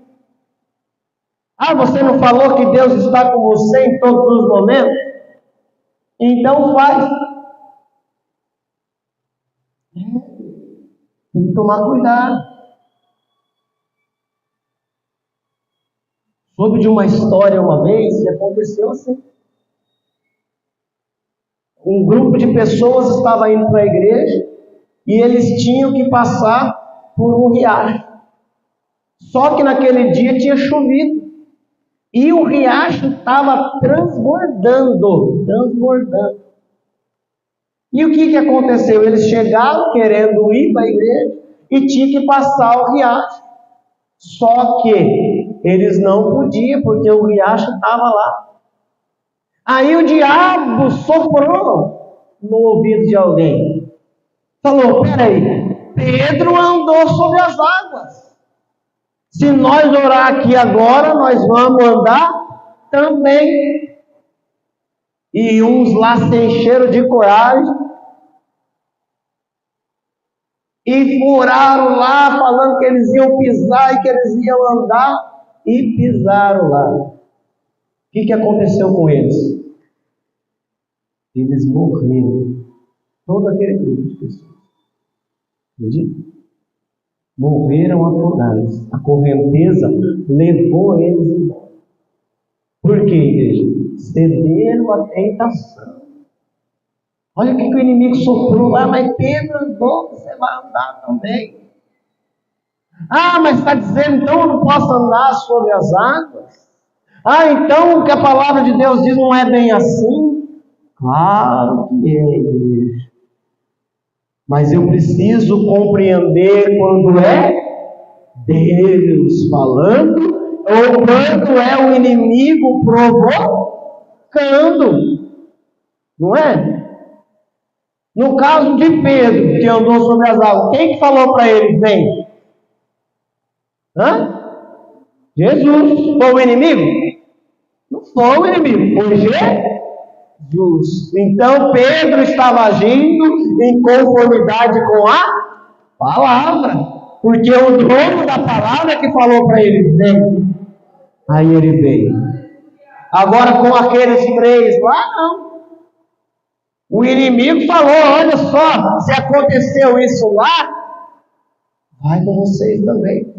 Ah, você não falou que Deus está com você em todos os momentos? Então, faz. Tem que tomar cuidado. Soube de uma história uma vez que aconteceu assim. Um grupo de pessoas estava indo para a igreja e eles tinham que passar por um riacho. Só que naquele dia tinha chovido e o riacho estava transbordando. E o que aconteceu? Eles chegaram querendo ir para a igreja e tinha que passar o riacho. Só que eles não podiam porque o riacho estava lá. Aí o diabo soprou no ouvido de alguém. Falou, peraí, Pedro andou sobre as águas. Se nós orar aqui agora, nós vamos andar também. E uns lá se encheram de coragem e furaram lá, falando que eles iam pisar e que eles iam andar, e pisaram lá. O que aconteceu com eles? Eles morreram. Todo aquele grupo de pessoas. Entendi? Morreram afogados. A correnteza levou eles embora. Por quê, igreja? Cederam à tentação. Olha o que o inimigo soprou. Ah, mas Pedro andou, você vai andar também. Ah, mas está dizendo, então eu não posso andar sobre as águas? Ah, então o que a palavra de Deus diz não é bem assim? Claro que é, igreja. Mas eu preciso compreender quando é Deus falando ou quando é o inimigo provocando. Não é? No caso de Pedro, que andou sobre as águas, quem que falou para ele, vem? Jesus. Foi o inimigo? Não foi o inimigo, foi Jesus. Então Pedro estava agindo em conformidade com a palavra, porque o dono da palavra que falou para ele, vem. Aí ele veio. Agora com aqueles três lá, não. O inimigo falou, olha só, se aconteceu isso lá, vai com vocês também.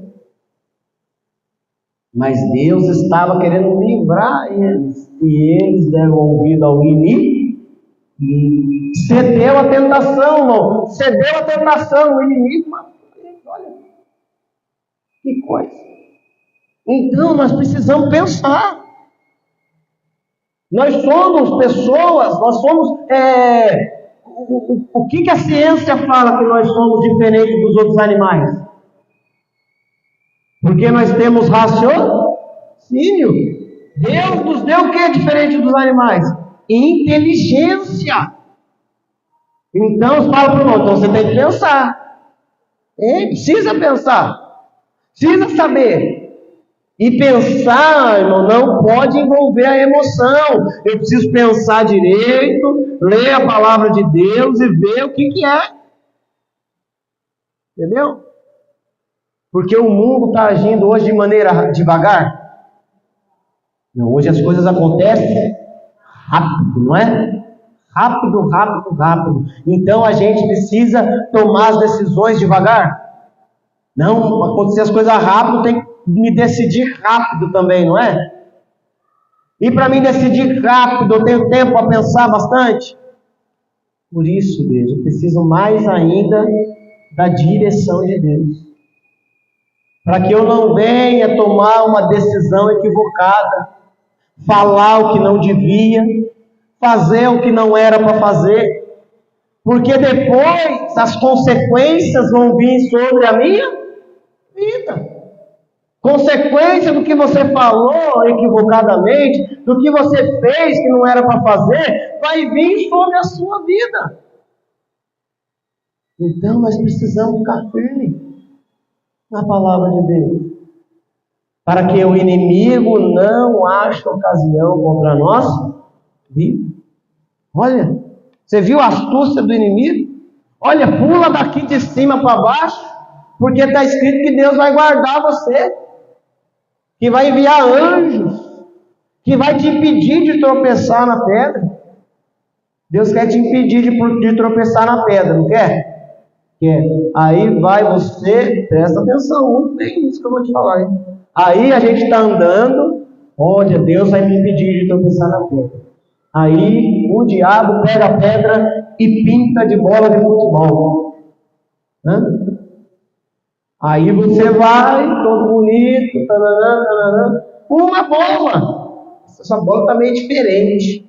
Mas Deus estava querendo livrar eles, e eles deram ouvido ao inimigo, e cedeu a tentação, irmão, cedeu a tentação, o inimigo matou eles, olha, que coisa. Então nós precisamos pensar. Nós somos pessoas, nós somos, o que a ciência fala que nós somos diferentes dos outros animais? Porque nós temos raciocínio. Deus nos deu o que é diferente dos animais? Inteligência. Então, fala para o irmão, então você tem que pensar. Precisa pensar. Precisa saber. E pensar, irmão, não pode envolver a emoção. Eu preciso pensar direito, ler a palavra de Deus e ver o que é. Entendeu? Porque o mundo está agindo hoje de maneira devagar. Não, hoje as coisas acontecem rápido, não é? Rápido. Então a gente precisa tomar as decisões devagar. Não, para acontecer as coisas rápido, tem que me decidir rápido também, não é? E para me decidir rápido, eu tenho tempo para pensar bastante. Por isso, igreja, eu preciso mais ainda da direção de Deus. Para que eu não venha tomar uma decisão equivocada, falar o que não devia, fazer o que não era para fazer, porque depois as consequências vão vir sobre a minha vida. Consequência do que você falou equivocadamente, do que você fez que não era para fazer, vai vir sobre a sua vida. Então nós precisamos ficar firmes na palavra de Deus. para que o inimigo não ache ocasião contra nós. Olha, você viu a astúcia do inimigo? Olha, pula daqui de cima para baixo, porque está escrito que Deus vai guardar você, que vai enviar anjos, que vai te impedir de tropeçar na pedra. Deus quer te impedir de tropeçar na pedra, não quer? Quer. Aí vai você, presta atenção, muito bem isso que eu vou te falar, hein? Aí a gente está andando, olha, Deus vai me impedir de tropeçar na pedra. Aí o diabo pega a pedra e pinta de bola de futebol. Aí você vai, todo bonito, uma bola. Essa bola está meio diferente.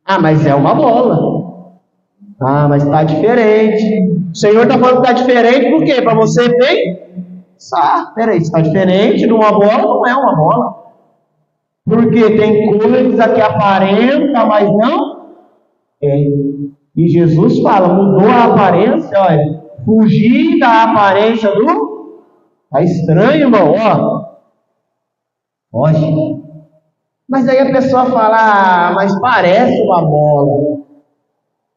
Ah, mas é uma bola. Ah, mas está diferente. O Senhor está falando que está diferente por quê? Para você pensar. Peraí, está diferente de uma bola, não é uma bola. Porque tem coisa que aparenta, mas não é. E Jesus fala, mudou a aparência, olha. Fugir da aparência do... Está estranho, irmão, ó. Olha. Mas aí a pessoa fala, mas parece uma bola.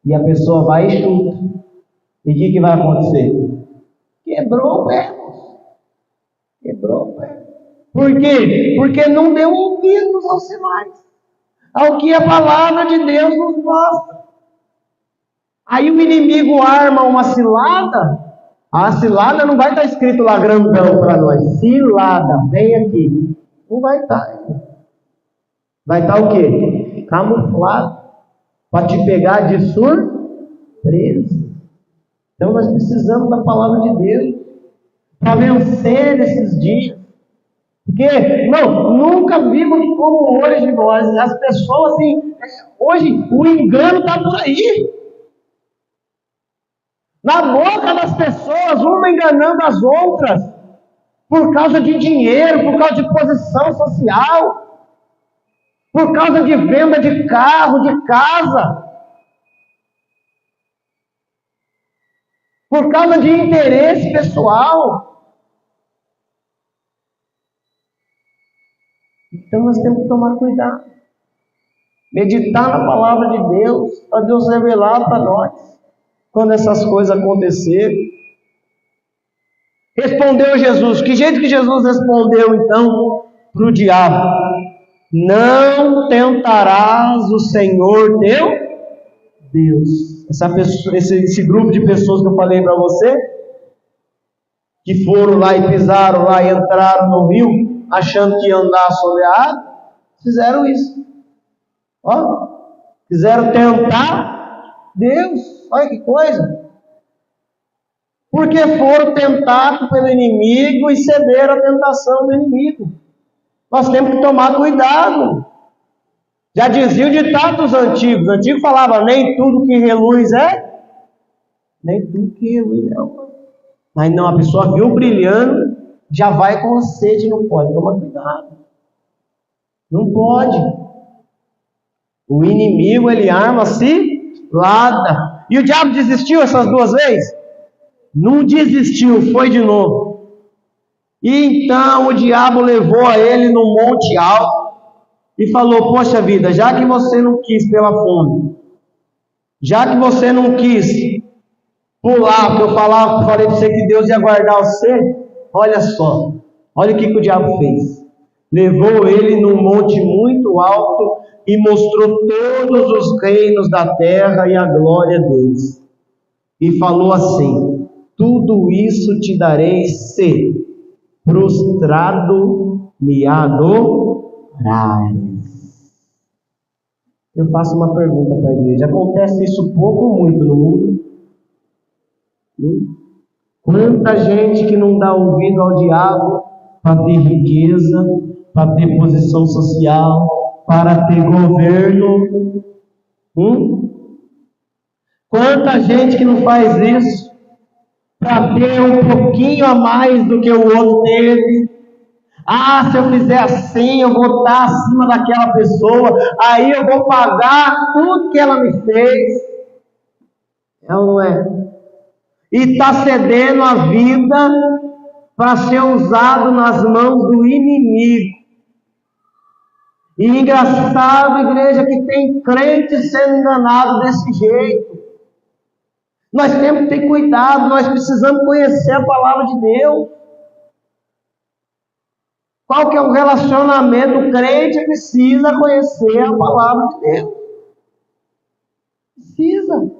E a pessoa vai e chuta. E o que vai acontecer? Quebrou o pé. Quebrou o pé. Por quê? Porque não deu ouvidos aos sinais. Ao que a palavra de Deus nos mostra. Aí o inimigo arma uma cilada. A cilada não vai estar escrito lá grandão para nós. Cilada, vem aqui. Não vai estar. Vai estar o quê? Camuflado. Para te pegar de surpresa. Então nós precisamos da palavra de Deus. Para vencer esses dias. Porque, não, nunca vimos como hoje nós. As pessoas assim, hoje o engano está por aí. Na boca das pessoas, uma enganando as outras. Por causa de dinheiro, por causa de posição social. Por causa de venda de carro, de casa. Por causa de interesse pessoal. Então nós temos que tomar cuidado. Meditar na palavra de Deus, para Deus revelar para nós, quando essas coisas acontecerem. Respondeu Jesus. Que jeito que Jesus respondeu então para o diabo? Não tentarás o Senhor teu Deus. Esse grupo de pessoas que eu falei para você, que foram lá e pisaram lá e entraram no rio, achando que ia andar soleado, fizeram isso. Ó, quiseram tentar Deus. Olha que coisa. Porque foram tentados pelo inimigo e cederam à tentação do inimigo. Nós temos que tomar cuidado. Já dizia o ditado dos antigos. Os antigos falavam, nem tudo que reluz é. Nem tudo que reluz é. Mas não, a pessoa viu brilhando, já vai com sede, não pode. Toma cuidado. Não pode. O inimigo, ele arma cilada. E o diabo desistiu essas duas vezes? Não desistiu, foi de novo. E então o diabo levou a ele no monte alto e falou, poxa vida, já que você não quis pela fome, já que você não quis pular, porque eu falei para você que Deus ia guardar você, olha só, olha o que o diabo fez. Levou ele num monte muito alto e mostrou todos os reinos da terra e a glória deles. E falou assim, tudo isso te darei se prostrado me adorares. Eu faço uma pergunta para a igreja. Acontece isso pouco ou muito no mundo? Quanta gente que não dá ouvido ao diabo para ter riqueza, para ter posição social, para ter governo? Quanta gente que não faz isso para ter um pouquinho a mais do que o outro teve? Ah, se eu fizer assim, eu vou estar acima daquela pessoa, aí eu vou pagar tudo que ela me fez. É ou não é? E está cedendo a vida para ser usado nas mãos do inimigo. E engraçado, igreja, que tem crente sendo enganado desse jeito. Nós temos que ter cuidado, nós precisamos conhecer a palavra de Deus. Qual que é o relacionamento? O crente precisa conhecer a palavra de Deus. Precisa.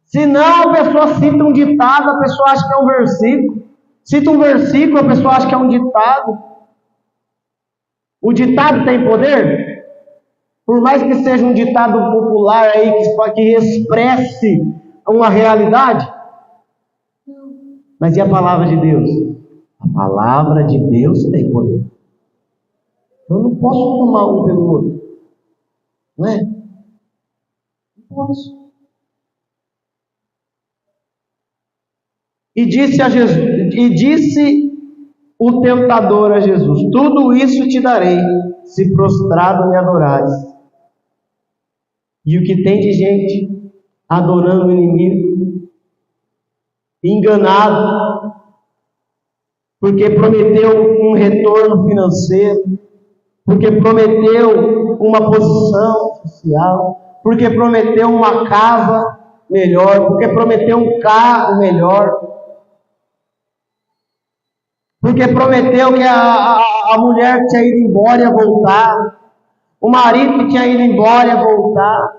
Senão a pessoa cita um ditado, a pessoa acha que é um versículo. Cita um versículo, a pessoa acha que é um ditado. O ditado tem poder? Por mais que seja um ditado popular aí que expresse uma realidade. Mas e a palavra de Deus? A palavra de Deus tem poder. Eu não posso tomar um pelo outro. Não é? Não posso. E disse o tentador a Jesus: tudo isso te darei, se prostrado me adorares. E o que tem de gente adorando o inimigo, enganado, porque prometeu um retorno financeiro, porque prometeu uma posição social, porque prometeu uma casa melhor, porque prometeu um carro melhor, porque prometeu que a mulher que tinha ido embora ia voltar, o marido que tinha ido embora ia voltar,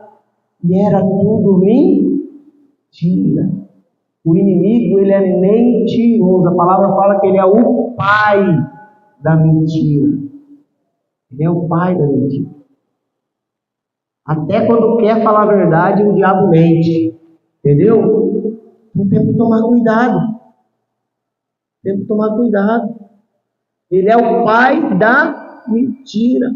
e era tudo mentira. O inimigo, ele é mentiroso. A palavra fala que ele é o pai da mentira. Ele é o pai da mentira. Até quando quer falar a verdade, o diabo mente. Entendeu? Então temos que tomar cuidado. Temos que tomar cuidado. Ele é o pai da mentira.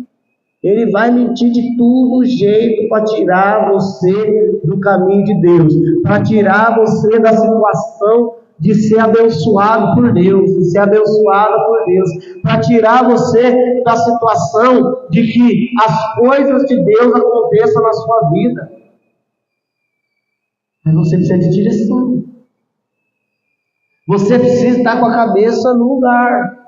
Ele vai mentir de todo jeito para tirar você do caminho de Deus, para tirar você da situação de ser abençoado por Deus, de ser abençoada por Deus, para tirar você da situação de que as coisas de Deus aconteçam na sua vida. Mas você precisa de direção. Você precisa estar com a cabeça no lugar.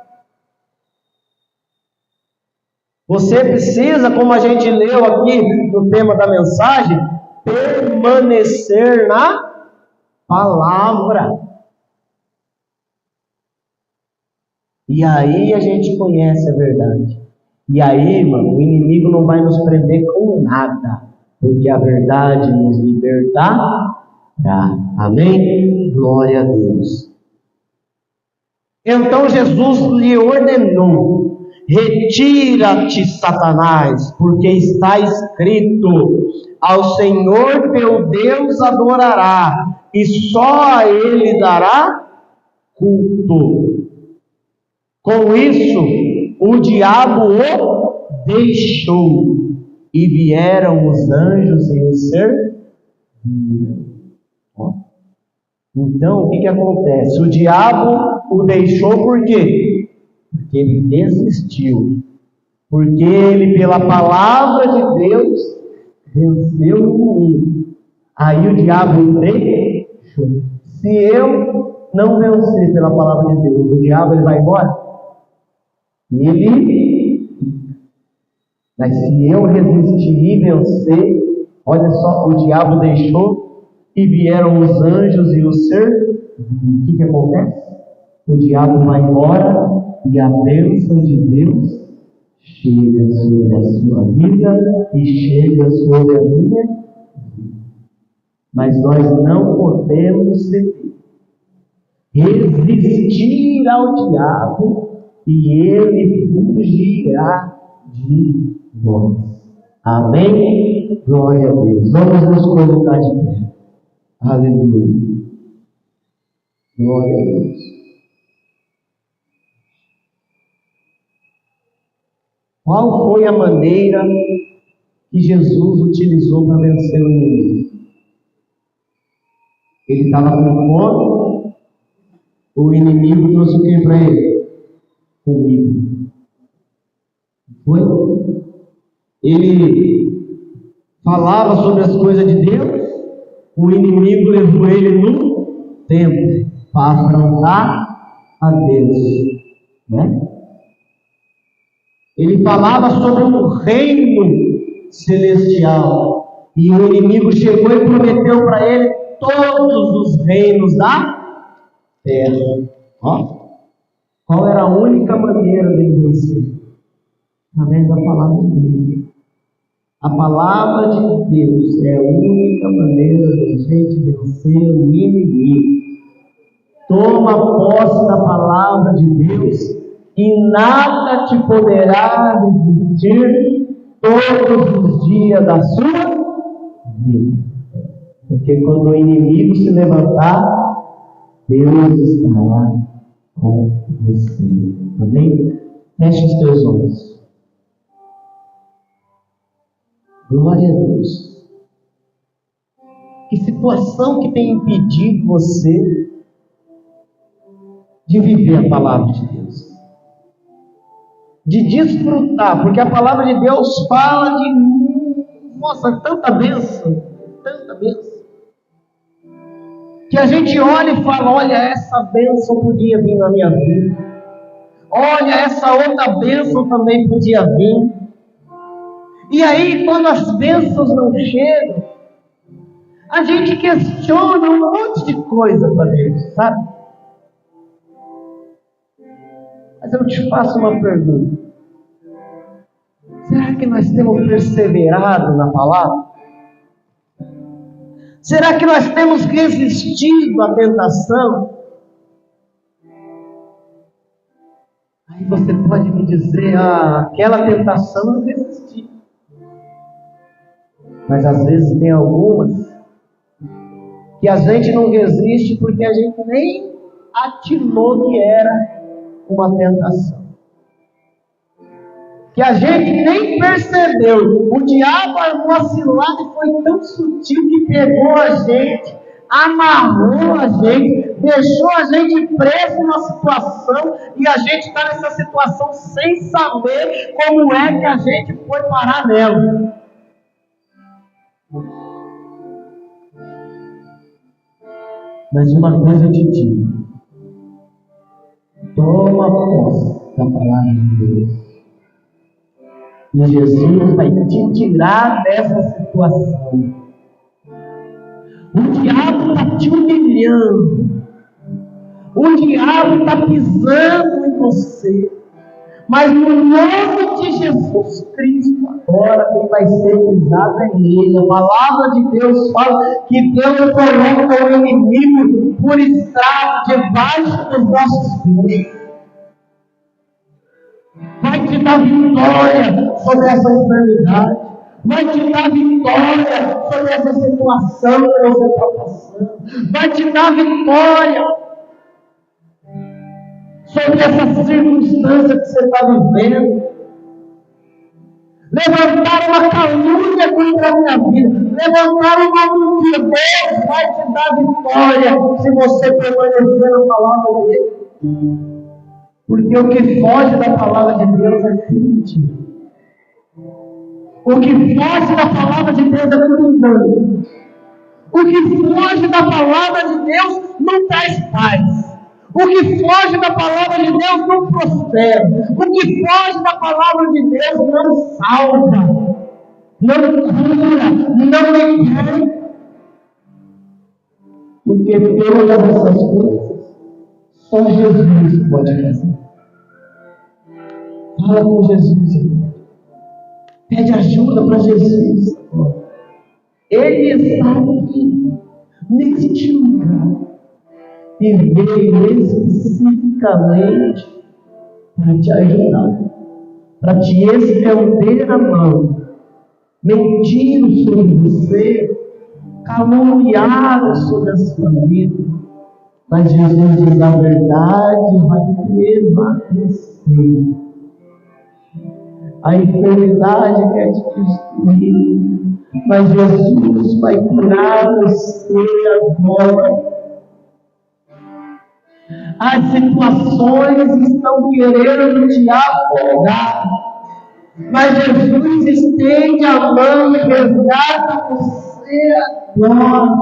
Você precisa, como a gente leu aqui no tema da mensagem, permanecer na palavra. E aí a gente conhece a verdade. E aí, irmão, o inimigo não vai nos prender com nada, porque a verdade nos libertará. Amém? Glória a Deus. Então Jesus lhe ordenou: retira-te, Satanás, porque está escrito: ao Senhor teu Deus adorará, e só a Ele dará culto. Com isso, o diabo o deixou, e vieram os anjos e o serviram. Então, o que acontece? O diabo o deixou por quê? Porque ele desistiu. Porque ele, pela palavra de Deus, venceu o inimigo. Aí o diabo deixou. Se eu não vencer pela palavra de Deus, o diabo ele vai embora? Mas se eu resistir e vencer, olha só, o diabo deixou e vieram os anjos e o serviram. O que acontece? O diabo vai embora e a bênção de Deus chega sobre a sua vida e chega sobre a minha vida. Mas nós não podemos resistir ao diabo e ele fugirá de nós. Amém? Glória a Deus. Vamos nos colocar de pé. Aleluia. Glória a Deus. Qual foi a maneira que Jesus utilizou para vencer o inimigo? Ele estava com fome, o inimigo trouxe o que para ele? Comida. Foi? Ele falava sobre as coisas de Deus, o inimigo levou ele no tempo para afrontar a Deus, né? Ele falava sobre um reino celestial, e o inimigo chegou e prometeu para ele todos os reinos da terra. Ó, qual era a única maneira de vencer? Através da palavra de Deus. A palavra de Deus é a única maneira de a gente vencer o inimigo. Toma posse da palavra de Deus e nada te poderá resistir todos os dias da sua vida. Porque quando o inimigo se levantar, Deus estará com você. Amém? Feche os teus olhos. Glória a Deus. Que situação que tem impedido você de viver a palavra de Deus? De desfrutar, porque a palavra de Deus fala de, nossa, tanta bênção, que a gente olha e fala, olha, essa bênção podia vir na minha vida, olha, essa outra bênção também podia vir. E aí, quando as bênçãos não chegam, a gente questiona um monte de coisa para Deus, sabe? Mas eu te faço uma pergunta. Será que nós temos perseverado na palavra? Será que nós temos resistido à tentação? Aí você pode me dizer, aquela tentação eu resisti. Mas às vezes tem algumas que a gente não resiste porque a gente nem atinou que era uma tentação. Que a gente nem percebeu. O diabo armou a cilada e foi tão sutil que pegou a gente, amarrou a gente, deixou a gente preso numa situação e a gente está nessa situação sem saber como é que a gente foi parar nela. Mas uma coisa eu te digo: toma posse da palavra de Deus. E Jesus vai te tirar dessa situação. O diabo está te humilhando. O diabo está pisando em você. Mas no nome de Jesus Cristo, agora quem vai ser pisado é Ele. A palavra de Deus fala que Deus coloca o inimigo por estrado debaixo dos nossos pés. Vai te dar vitória sobre essa enfermidade. Vai te dar vitória sobre essa situação que você está passando. Vai te dar vitória sobre essa circunstância que você está vivendo. Levantaram uma calúnia contra a minha vida. Levantaram uma mentira. Deus vai te dar vitória se você permanecer na palavra dele. Porque o que foge da palavra de Deus é mentira. O que foge da palavra de Deus é tudo engano. O que foge da palavra de Deus não traz paz. O que foge da palavra de Deus não prospera. O que foge da palavra de Deus não salva, não cura, não libera. Porque todas essas coisas só Jesus pode fazer. Fala com Jesus. Pede ajuda para Jesus. Ele está aqui, neste lugar. E veio especificamente para te ajudar, para te estender a mão, mentir sobre você, caluniar sobre a sua vida. Mas Jesus diz: a verdade vai prevalecer. A enfermidade quer te destruir, mas Jesus vai curar você agora. As situações estão querendo te afogar, mas Jesus estende a mão e resgata você agora.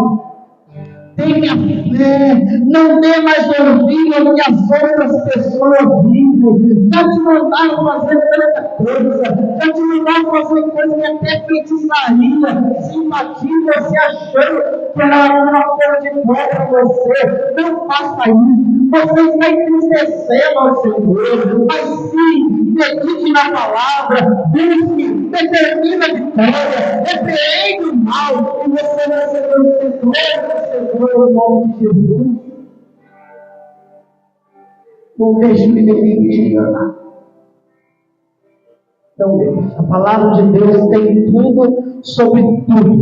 tenha fé, não dê mais ouvido ao que as outras pessoas dizem. Já te mandaram fazer tanta coisa, já te mandaram fazer coisa que até feitiçaria, simpatia, você achando que era uma coisa de boa para você. Não faça isso, você está entristecendo ao Senhor, mas sim, medite na palavra, busque, determina a vitória, repreende o mal, e você vai ser vencedor do Senhor em nome de Jesus. Não deixe o inimigo te enganar. Não deixe. A palavra de Deus tem tudo sobre tudo.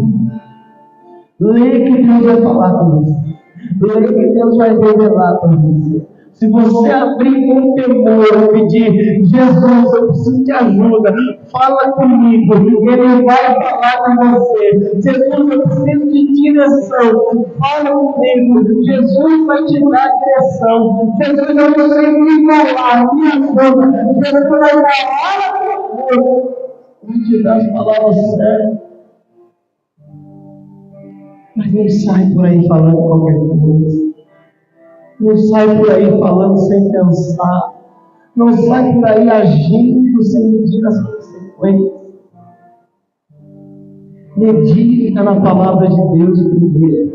Leia que Deus vai falar com você. Leia que Deus vai revelar para você. Se você abrir com temor e pedir, Jesus, eu preciso de ajuda, fala comigo, Ele vai falar com você. Jesus, eu preciso de direção, fala comigo. Jesus vai te dar direção. Jesus, eu não sei me falar, me ajuda. Jesus vai falar com você. Vai te dar as palavras certas. Mas não sai por aí falando qualquer coisa. Não sai por aí falando sem pensar. Não sai por aí agindo sem medir as consequências. Medita na palavra de Deus primeiro.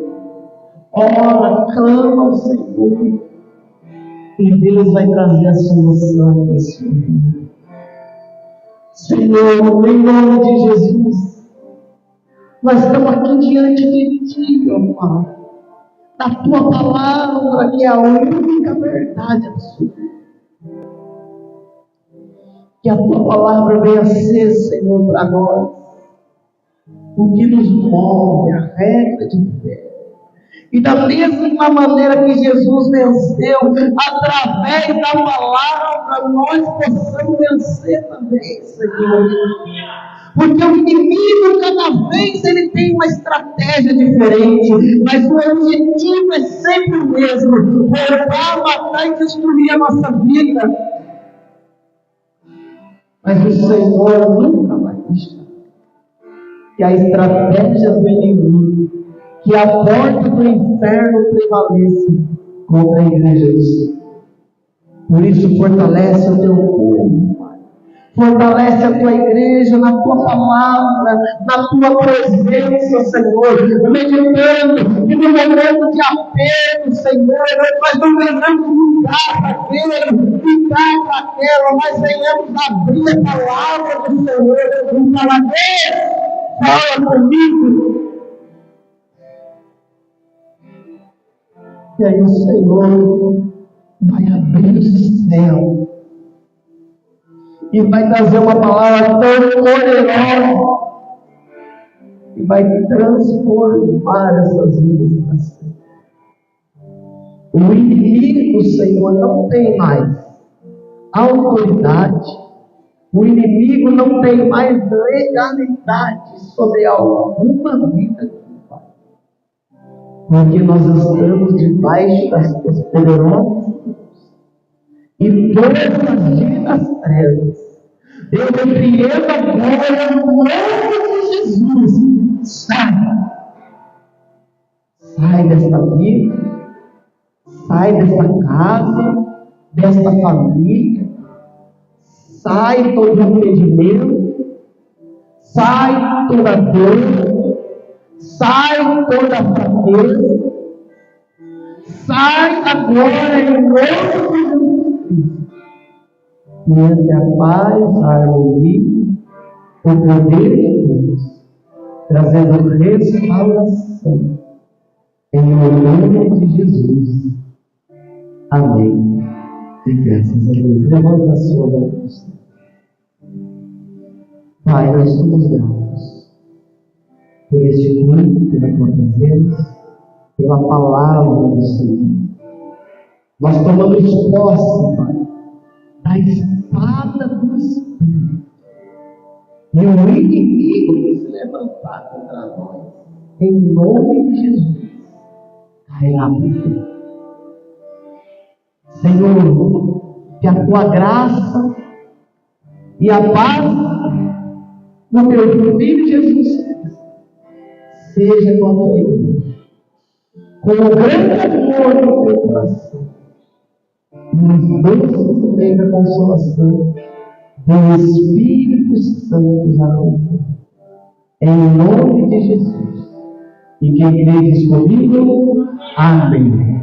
Ora, clama ao Senhor. E Deus vai trazer a solução para a sua vida. Senhor, em nome de Jesus, nós estamos aqui diante de Ti, ó Pai. Da Tua palavra, que é a única verdade absoluta. Que a Tua palavra venha ser, Senhor, para nós o que nos move, a regra de fé. E da mesma maneira que Jesus venceu, através da palavra, nós possamos vencer também, Senhor. Porque o inimigo, cada vez, ele tem uma estratégia diferente, mas o objetivo é sempre o mesmo: roubar, matar e destruir a nossa vida. Mas o Senhor nunca vai deixar que a estratégia do inimigo, que a porta do inferno prevaleça contra a igreja do Senhor. Por isso, fortalece o teu povo, Pai. Fortalece a tua igreja na tua palavra, na tua presença, Senhor. Meditando que no momento de apego, Senhor, nós não venhamos ligar para aquele, ficar para aquela, mas venhamos abrir a palavra do Senhor e falar: Deus, fala comigo. E aí o Senhor vai abrir o céu e vai trazer uma palavra tão poderosa e vai transformar essas vidas para sempre. O inimigo, Senhor, não tem mais autoridade. O inimigo não tem mais legalidade sobre alguma vida. Porque nós estamos debaixo das tuas poderosas mãos. E todas as dias das trevas, eu repreendo agora no nome de Jesus. Sai! Sai desta vida, sai desta casa, desta família, sai todo impedimento, sai toda dor, sai toda fraqueza, sai agora em nome de Jesus Cristo. E entre a paz, a harmonia, o poder de Deus, trazendo restauração em nome de Jesus. Amém. E graças a Deus. Levanta a sua mão. Pai, nós somos gratos por este culto, pela tua presença, pela palavra do Senhor. Nós tomamos posse, Pai, da espada do Espírito. E o inimigo que se levantar contra nós, em nome de Jesus, cairá por terra. Senhor, que a tua graça e a paz do teu Filho Jesus seja com a tua igreja, com o grande amor do teu coração, e doce e meiga consolação do Espírito Santo nos acompanha. Em nome de Jesus. E quem crê diz comigo, amém.